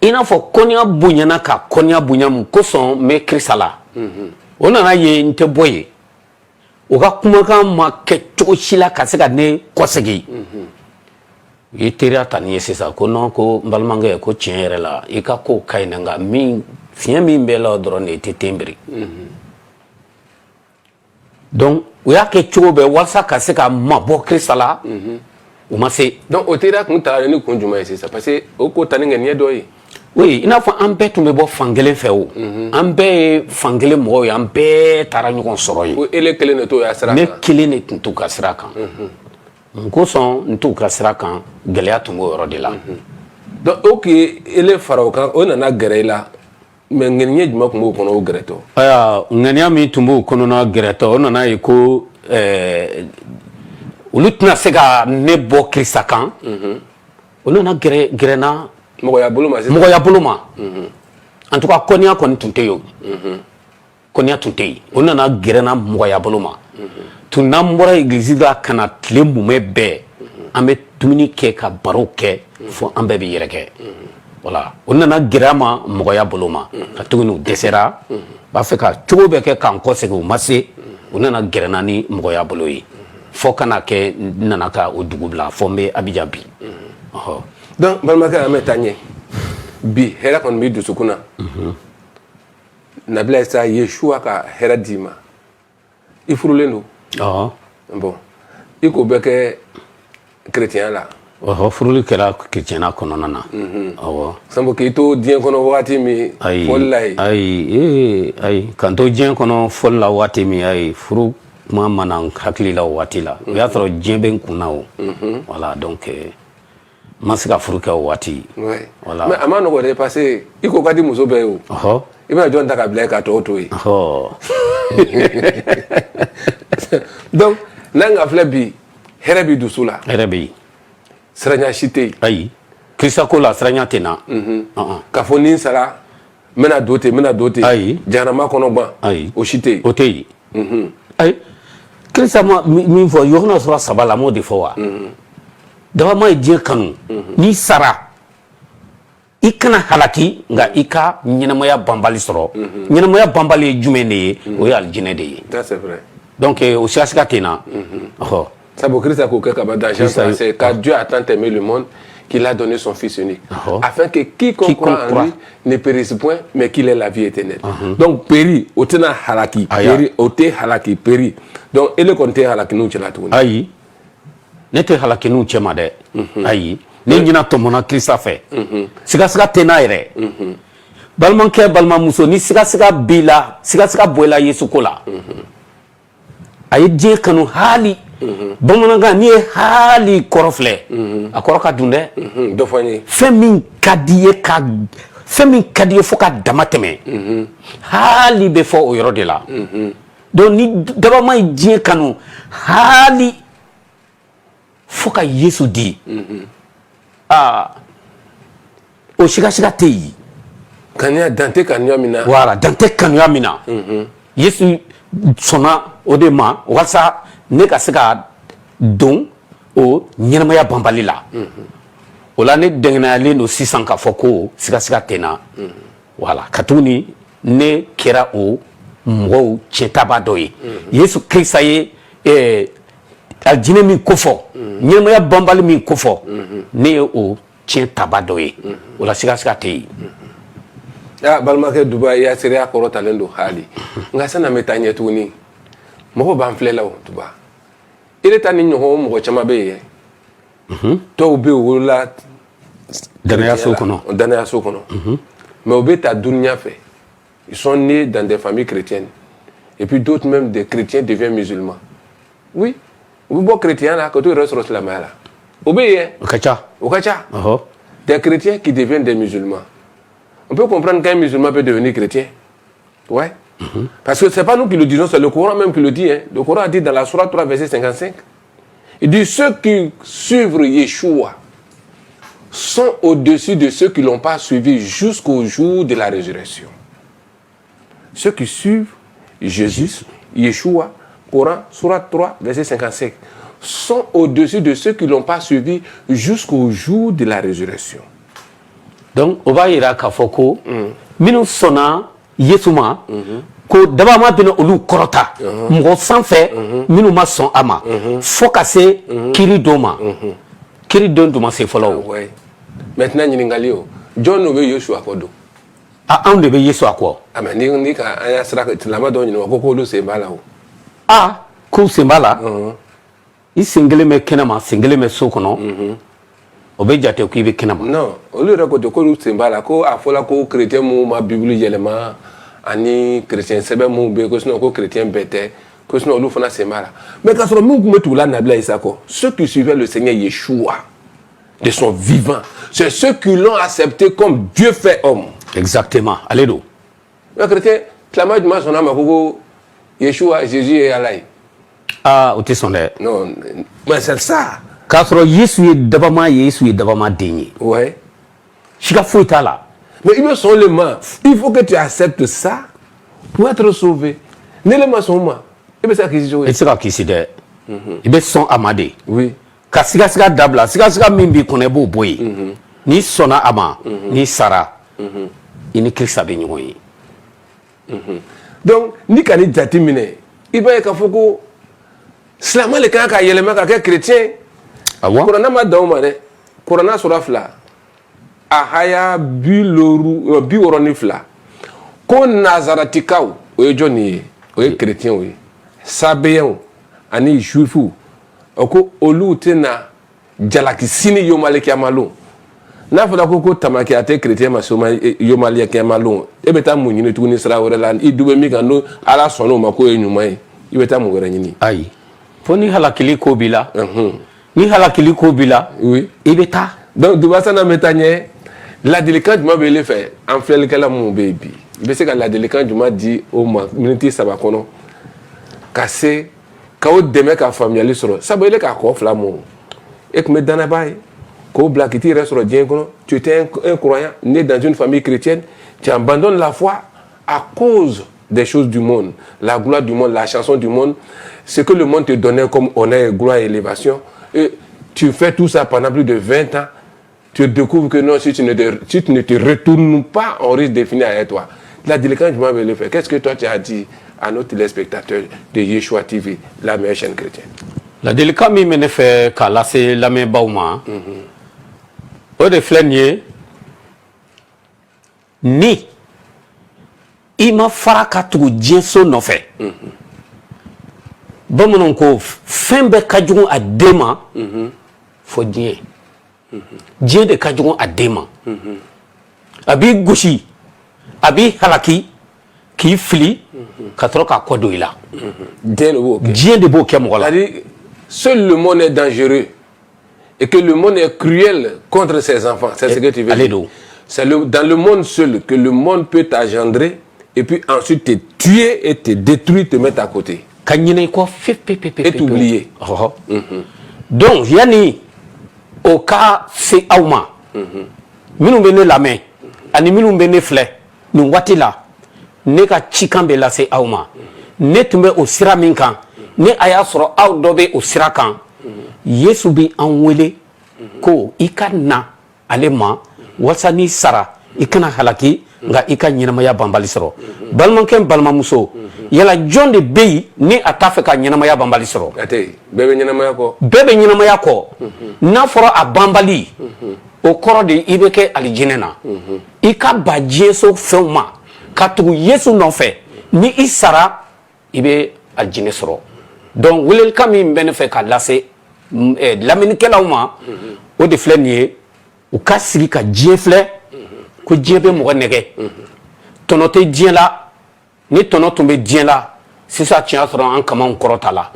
C: i n'a fɔ kɔniya bonyana ka kɔniya bonya mun kosɔn n bɛ kirisa la o nana ye n tɛ bɔ yen o ka kumakan ma kɛ cogo si la ka se ka ne kɔsegin u ye teriya ta ni ye sisan ko non ko n balimakɛ ko tiɲɛ yɛrɛ la i ka kow ka ɲi dɛ nka fiɲɛ min bɛ la dɔrɔn de i tɛ ten biri donc u y'a kɛ cogo bɛɛ walasa ka se ka mabɔ kirisa la u ma se
B: donc o teriya kun taara ni kun jumɛn ye sisan parce que o ko tani ŋaniya dɔ ye
C: oui i n'a fɔ an bɛɛ tun bɛ bɔ fan kelen fɛ o an bɛɛ ye fan kelen mɔgɔw ye an bɛɛ taara ɲɔgɔn sɔrɔ yen
B: ko ele kelen de t'o ya sira kan
C: ne kelen de tun t'u ka sira kan n kosɔn n t'u ka sira kan gɛlɛya tun b'o yɔrɔ de la
B: donc o k'i ele fara o kan o nana gɛrɛ i la mais ŋaniya jumɛn tun b'o kɔnɔ o gɛrɛtɔ
C: aya ŋaniya min tun b'o kɔnɔna gɛrɛtɔ o nana ye ko olu tɛna se ka ne bɔ kirisa kan olu nana gɛrɛna
B: mɔgɔya bolo ma sisan
C: mɔgɔya bolo ma en tout cas kɔniya kɔni tun tɛ yen o kɔniya tun tɛ yen o nana gɛrɛna mɔgɔya bolo ma tun n'an bɔra église la ka na tile mumɛ bɛɛ an bɛ dumuni kɛ ka baro kɛ fo an bɛɛ bɛ yɛrɛkɛ voilà o nana gɛrɛ ma mɔgɔya bolo ma ka tuguni u dɛsɛra b'a fɛ ka cogo bɛɛ kɛ k'an kɔsegin u ma se u nana gɛrɛna ni mɔgɔya bolo ye fo kana kɛ n nana ka o dugu bila fo n bɛ Abidjan bi
B: donc balimakɛ an bɛ taa ɲɛ bi hɛrɛ kɔni b'i dusukun na Nabila Isa Yeshua ka hɛrɛ d'i ma i furulen don bon i ko bɛ kɛ chrétien la
C: furuli kɛra chrétienna kɔnɔna na awɔ
B: sabu k'i to diɲɛ kɔnɔ waati min fɔli la ye
C: ayi k'an to diɲɛ kɔnɔ fɔli la waati min ayi furu kuma ma na n hakili la o waati la o y'a sɔrɔ diɲɛ bɛ n kun na o voilà donc ma se ka furu kɛ o waati
B: voilà mais a ma nɔgɔ dɛ parce que i ko ka di muso bɛɛ ye o i bɛna jɔn ta ka bila ye ka tɔw to yen donc n'an ka filɛ bi hɛrɛ b'i dusu la
C: hɛrɛ bɛ yen
B: siranya si tɛ yen
C: ayi kirisa ko la siranya tɛ na
B: k'a fɔ ni n sara n bɛna don ten n bɛna don ten
C: ayi
B: jahanama kɔnɔ gan
C: ayi
B: o si tɛ yen
C: o tɛ yen ayi kirisa ma min fɔ Yohana sura 3 la m'o de fɔ wa dabama ye diɲɛ kanu n'i sara i kana halaki nka i ka ɲɛnamaya banbali sɔrɔ ɲɛnamaya banbali ye jumɛn de ye o ye alijinɛ de ye
B: ça c'est vrai
C: donc o sirasika tɛ na
B: sabu Christ k'o kɛ ka ban dans Jean 3 car Dieu a tant aimé le monde qu'il a donné son fils unique afin que quiconque croit en lui ne périsse point mais qu'il ait la vie éternelle donc péri o tɛna halaki péri o tɛ halaki péri donc ele kɔni tɛ halaki n'u cɛla tuguni
C: ayi ne tɛ halaki n'u cɛ ma dɛ ayi ne ɲina tɔmɔna Kirisa fɛ sigasiga tɛ n'a yɛrɛ balimakɛ balimamuso ni sigasiga b'i la sigasiga bɔ i la Yesu ko la a ye diɲɛ kanu hali bamanankan n'i ye hali kɔrɔ filɛ a kɔrɔ ka dun dɛ
B: dɔ fɔ n ye
C: fɛn min ka di ye fo ka dama tɛmɛ hali bɛ fɔ o yɔrɔ de la donc ni dabama ye diɲɛ kanu hali fo ka Yesu di o sigasiga tɛ yen
B: kanuya dan tɛ kanuya min na
C: voilà dan tɛ kanuya min na Yesu sɔnna o de ma walasa ne ka se ka don o ɲɛnamaya banbali la o la ne dɛngɛnayalen don sisan k'a fɔ ko sigasiga tɛ n na voilà ka tuguni ne kɛra o mɔgɔw cɛntaba dɔ ye Yesu Kirisa ye alijinɛ min kofɔ ɲɛnamaya banbali min kofɔ ne ye o tiɲɛ taba dɔ ye o la siga tɛ yen.
B: balimakɛ Duba i y'a seereya kɔrɔtalen don hali nka san'an bɛ taa ɲɛ tuguni mɔgɔw b'an filɛ la o Duba état ni ɲɔgɔn mɔgɔ caman bɛ yen dɔw bɛ yen u wolola
C: danayaso kɔnɔ
B: mais u bɛ ta duniya fɛ ils sont nés dans des familles chrétiennes et puis d'autres même des chrétiens deviennent musulmans oui u bɛ bɔ chrétien la ka t'u yɛrɛ sɔrɔ silamɛya la o bɛ yen
C: o ka ca
B: des chrétiens qui deviennent des musulmans. On peut comprendre qu'un musulman peut devenir chrétien. Ouais. Parce que ce n'est pas nous qui le disons, c'est le Coran même qui le dit. Hein. Le Coran dit dans la Sourate 3, verset 55. Il dit ceux qui suivent Yeshua sont au-dessus de ceux qui ne l'ont pas suivi jusqu'au jour de la résurrection. Ceux qui suivent Jésus, Yeshua, Coran, Sourate 3, verset 55, sont au-dessus de ceux qui ne l'ont pas suivi jusqu'au jour de la résurrection.
C: Donc, on va y aller à Foko. Minu sona Yesuma. Ko dabama bino olu korota. Mgo sanfé minu ma son ama. Fokase kiri doma. Kiri don doma se follow.
B: Ouais. Maintenant nyingali o. John no be Yeshua kodo.
C: Ah on de be Yeshua ko.
B: Ah mais ni ka aya sra lama don nyino ko lu se bala o.
C: Ah, ko se bala. I singele me kenama, singele me sokono. Obejate ko ibe kenama.
B: Non, o le ko to ko lu se bala ko afola ko chrétien mu ma bible yelema ani chrétien sebe mu be ko sino ko chrétien bete ko sino lu fana se bala. Mais quand on mu metu la nabla isako, ceux qui suivaient le Seigneur Yeshua de son vivant, c'est ceux qui l'ont accepté comme Dieu fait homme.
C: Exactement. Allez do.
B: Le chrétien clama du ma son âme ko Yeshua Jésus est Allah.
C: Ah, o te sonde.
B: Non, mais c'est ça.
C: Kasro Yesu ye dabama denye.
B: Ouais.
C: Chika fouita là.
B: Mais ils sont les mains. Il faut que tu acceptes ça pour être sauvé. Ne les mains sont mains. Et bien ça qui se joue.
C: Et c'est qui c'est de. Et bien son amade.
B: Oui.
C: Ka siga dabla, siga mimbi konebo boy. Ni sona ama, ni sara. Ini Christ be nyoyi.
B: Donc ni kani jatimine. Il va y avoir Slama le kan ka yelema ka ke chrétien.
C: Ah ouais.
B: Corona ma dauma de. Corona sura fla. Ahaya biloru bioroni fla. Ko nazaratikaw o joni o chrétien oui. Sabeyan ani juifu. Oko olu tena jalaki sini yomaleki amalo. Na fala ko tamaki ate chrétien ma soma yomaleki amalo. E beta munyini tuni sra orela i dube mi kanu ala sono mako enyumai. I beta mu gara nyini.
C: Ayi. Foni halakili ko bila. Ni halakili ko bila.
B: Oui.
C: Ibeta.
B: Donc Duba sana metanye la délicat du m'a belé fait en fleur kala mon baby. Il sait que la délicat du m'a dit au moins minute ça va kono. Cassé kao deme ka familial sur ça belé ka ko flamo. Et que me dana bay ko black ti reste sur Dieu kono. Tu étais un croyant né dans une famille chrétienne, tu abandonnes la foi à cause des choses du monde, la gloire du monde, la chanson du monde, ce que le monde te donnait comme honneur, gloire et élévation, et tu fais tout ça pendant plus de 20 ans, tu découvres que non, si tu ne te retournes pas, on risque de finir avec toi. La délicate, je m'avais le fait. Qu'est-ce que toi tu as dit à nos téléspectateurs de Yeshua TV, la meilleure chaîne chrétienne?
C: La délicate, mi me fait qu'à la c'est la même bauma. Au de flânier, ni ima faraka tugu dienso no fe bamanon ko fembe kajugu adema fo dien dien de kajugu adema abi goshi abi halaki ki fili katroka kodo ila dien de bo ke mo la
B: seul le monde est dangereux et que le monde est cruel contre ses enfants, c'est ce que tu veux dire. C'est dans le monde seul que le monde peut t'engendrer et puis ensuite te tuer et te détruire, te mettre à côté. Et t'oublier.
C: Donc, yani, au cas, c'est Auma. Nous venons la main. Ani nous venons flé. Nous wati là. Ne ka chikambe la c'est Auma. Ne tumbe au siraminkan. Ne aya soro au dobe au sirakan. Yesu bi anwele. Ko ikana alema. Wasani sara. Ikana halaki. Nga ika nyinamaya bambali soro balmanken balmamuso yala jonde beyi ni atafe ka nyinamaya bambali soro
B: ate bebe nyinamaya ko
C: na foro a bambali o kɔrɔ de i bɛ kɛ alijinɛ na i ka ba diɲɛ so fɛnw ma ka tugu Yesu nɔfɛ ni i sara i bɛ alijinɛ sɔrɔ donc welelikan min bɛ ne fɛ ka lase lamɛnnikɛlaw ma o de filɛ nin ye u ka sigi ka diɲɛ filɛ ko diɲɛ bɛ mɔgɔ nɛgɛ tɔnɔ tɛ diɲɛ la ni tɔnɔ tun bɛ diɲɛ la sisan tiɲɛ sɔrɔ an kamaw kɔrɔta la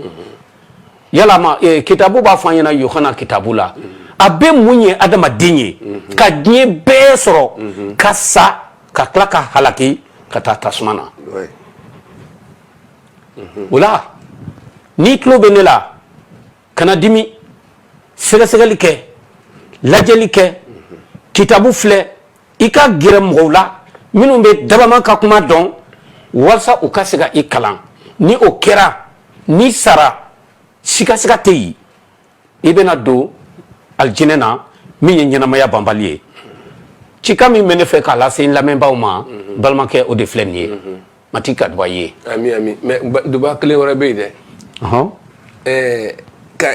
C: yalama kitabu b'a fɔ an ɲɛna Yohana kitabu la a bɛ mun ye adamaden ye ka diɲɛ bɛɛ sɔrɔ ka sa ka tila ka halaki ka taa tasuma na o la n'i tulo bɛ ne la kana dimi sɛgɛsɛgɛli kɛ lajɛli kɛ kitabu filɛ i ka gɛrɛ mɔgɔw la minnu bɛ dabama ka kuma dɔn walasa u ka se ka i kalan ni o kɛra n'i sara sikasiga tɛ yen i bɛna don alijinɛ na min ye ɲɛnamaya banbali ye cika min bɛ ne fɛ k'a lase n lamɛnbaaw ma balimakɛ o de filɛ nin ye Mati ka duba ye
B: ami mais duba kelen wɛrɛ bɛ yen dɛ ka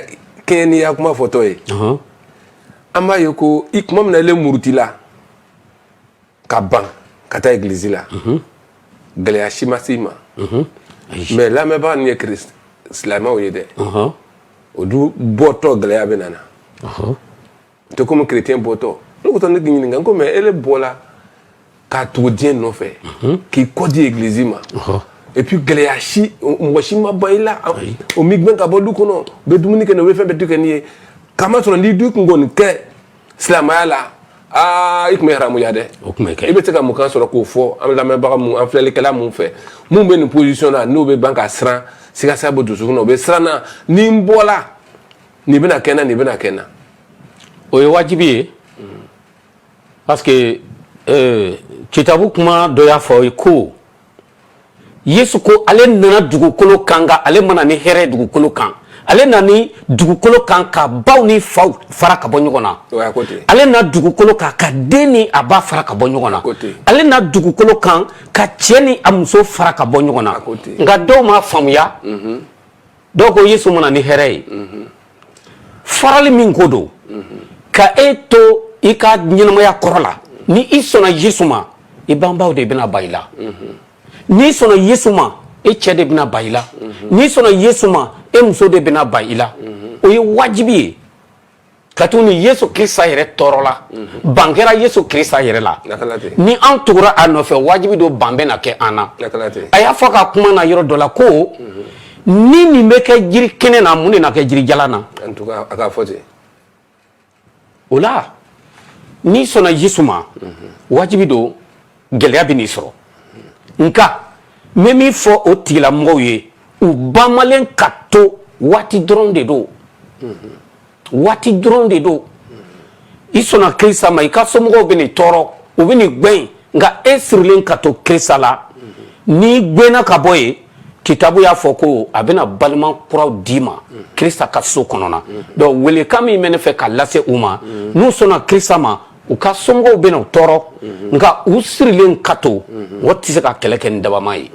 B: kɛɲɛ kuma fɔtɔ ye an b'a ye ko i kuma min na ile muruti la ka ban ka taa église la gɛlɛya si ma s'i ma mais lamɛnbaga nin ye silamɛw ye dɛ o du bɔtɔ gɛlɛya bɛ nana tɛ komi chrétien bɔtɔ ne ko ne ɲininka ko mais ele bɔla k'a tugu diɲɛ nɔfɛ k'i kɔdi église ma et puis gɛlɛya si mɔgɔ si ma ban i la o mi gbɛn ka bɔ du kɔnɔ bɛ dumuni kɛ nin o bɛ fɛn bɛɛ kɛ nin ye kama sɔrɔ n'i du kun kɔni kɛ silamɛya la i tun bɛ haramuya dɛ i bɛ se ka mun kan sɔrɔ k'o fɔ an lamɛnbaga mun an filɛlikɛla mun fɛ mun bɛ nin position na n'o bɛ ban ka siran sikasa bɔ dusukun na o bɛ siran na ni n bɔla nin bɛna kɛ n na nin bɛna kɛ n na
C: o ye wajibi ye parce que kitabu kuma dɔ y'a fɔ ko Yesu ko ale nana dugukolo kan nka ale mana ni hɛrɛ ye dugukolo kan ale nana ni dugukolo kan ka baw ni faw fara ka bɔ ɲɔgɔn na ale nana dugukolo kan ka den ni a ba fara ka bɔ ɲɔgɔn na ale nana dugukolo kan ka cɛ ni a muso fara ka bɔ ɲɔgɔn na nka dɔw ma faamuya dɔw ko Yesu mana ni hɛrɛ ye farali min ko don ka e to i ka ɲɛnamaya kɔrɔ la ni i sɔnna Yesu ma i banbaw de bɛna ba i la n'i sɔnna Yesu ma e cɛ de bɛna ba i la n'i sɔnna Yesu ma e muso de bɛna ba i la o ye wajibi ye ka tugu ni Yesu Kirisa yɛrɛ tɔɔrɔ la ban kɛra Yesu Kirisa yɛrɛ la ni an tugura a nɔfɛ wajibi don ban bɛna kɛ an na a y'a fɔ ka kuma na yɔrɔ dɔ la ko ni nin bɛ kɛ jiri kɛnɛ na mun de na kɛ jiri jalan na
B: a ka fɔ ten
C: o la n'i sɔnna Yesu ma wajibi don gɛlɛya bɛ n'i sɔrɔ nka n bɛ min fɔ o tigilamɔgɔw ye u banmalen ka to waati dɔrɔn de don waati dɔrɔn de don i sɔnna Kirisa ma i ka somɔgɔw bɛ nin tɔɔrɔ u bɛ nin gbɛn nka e sirilen ka to Kirisa la n'i gbɛnna ka bɔ yen kitabu y'a fɔ ko a bɛna balima kuraw d'i ma Kirisa ka so kɔnɔna donc welekan min bɛ ne fɛ ka lase u ma n'u sɔnna Kirisa ma u ka somɔgɔw bɛna u tɔɔrɔ nka u sirilen ka to o tɛ se ka kɛlɛ kɛ ni dabama ye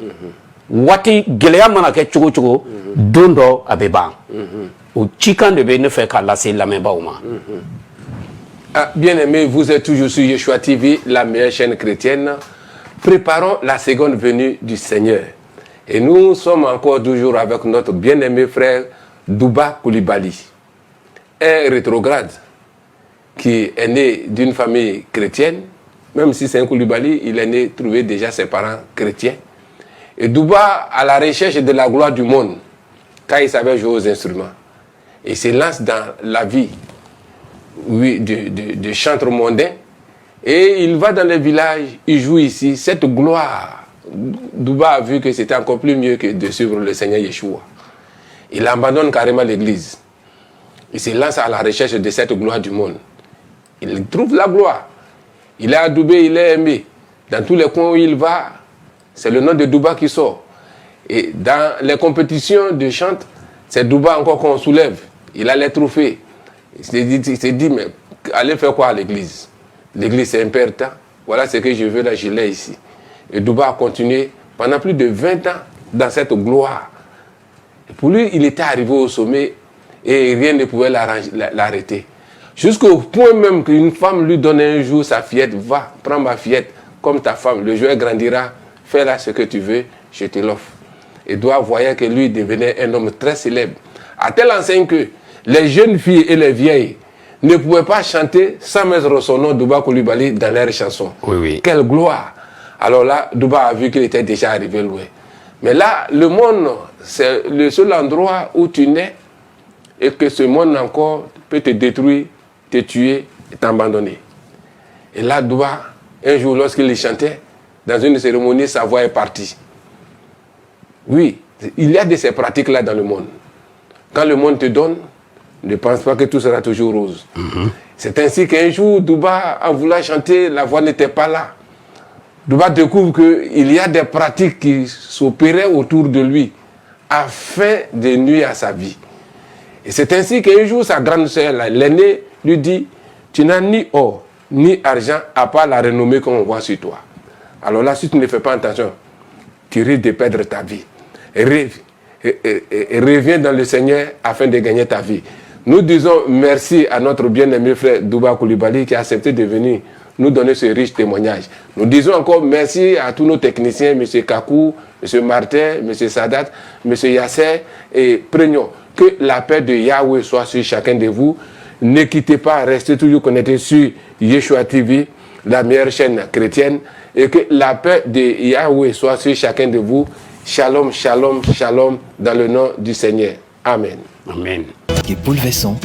C: waati gɛlɛya mana kɛ cogo cogo don dɔ a bɛ ban o cikan de bɛ ne fɛ ka lase lamɛnbaaw ma.
B: Bien aimé, vous êtes toujours sur Yeshua TV, la meilleure chaîne chrétienne. Préparons la seconde venue du Seigneur. Et nous sommes encore toujours avec notre bien-aimé frère Douba Koulibaly, un rétrograde qui est né d'une famille chrétienne. Même si c'est un Koulibaly, il est né trouver déjà ses parents chrétiens. Et Douba, à la recherche de la gloire du monde, quand il savait jouer aux instruments, il se lance dans la vie de chanteur mondain. Et il va dans les villages, il joue ici. Cette gloire, Douba a vu que c'était encore plus mieux que de suivre le Seigneur Yeshua. Il abandonne carrément l'église. Il se lance à la recherche de cette gloire du monde. Il trouve la gloire. Il est adoubé, il est aimé. Dans tous les coins où il va, c'est le nom de Douba qui sort. Et dans les compétitions de chant, c'est Douba encore qu'on soulève. Il a les trophées. Il s'est dit, mais allez faire quoi à l'église? L'église c'est important. Voilà ce que je veux là, je l'ai ici. Et Douba a continué pendant plus de 20 ans dans cette gloire. Et pour lui, il était arrivé au sommet et rien ne pouvait l'arrêter. Jusqu'au point même qu'une femme lui donne un jour sa fillette. Va, prends ma fillette comme ta femme. Le jouet grandira. Fais-la ce que tu veux, je te l'offre. Et Douba voyait que lui devenait un homme très célèbre. À telle enseigne que les jeunes filles et les vieilles ne pouvaient pas chanter sans mettre son nom Douba Coulibaly dans leurs chansons.
C: Oui, oui.
B: Quelle gloire! Alors là, Douba a vu qu'il était déjà arrivé loin. Mais là, le monde, c'est le seul endroit où tu nais et que ce monde encore peut te détruire, te tuer et t'abandonner. Et là, Douba, un jour, lorsqu'il chantait, dans une cérémonie, sa voix est partie. Oui, il y a de ces pratiques-là dans le monde. Quand le monde te donne, ne pense pas que tout sera toujours rose. C'est ainsi qu'un jour, Douba, en voulant chanter, la voix n'était pas là. Douba découvre qu'il y a des pratiques qui s'opéraient autour de lui afin de nuire à sa vie. Et c'est ainsi qu'un jour, sa grande sœur, l'aînée, lui dit, tu n'as ni or, ni argent, à part la renommée qu'on voit sur toi. Alors là, si tu ne fais pas attention, tu risques de perdre ta vie. Et reviens dans le Seigneur afin de gagner ta vie. Nous disons merci à notre bien-aimé frère Douba Coulibaly qui a accepté de venir nous donner ce riche témoignage. Nous disons encore merci à tous nos techniciens, M. Kakou, M. Martin, M. Sadat, M. Yasser, et prenons que la paix de Yahweh soit sur chacun de vous. Ne quittez pas, restez toujours connectés sur Yeshua TV, la meilleure chaîne chrétienne, et que la paix de Yahweh soit sur chacun de vous. Shalom, shalom, shalom, dans le nom du Seigneur. Amen.
C: Amen.
D: Qui est bouleversant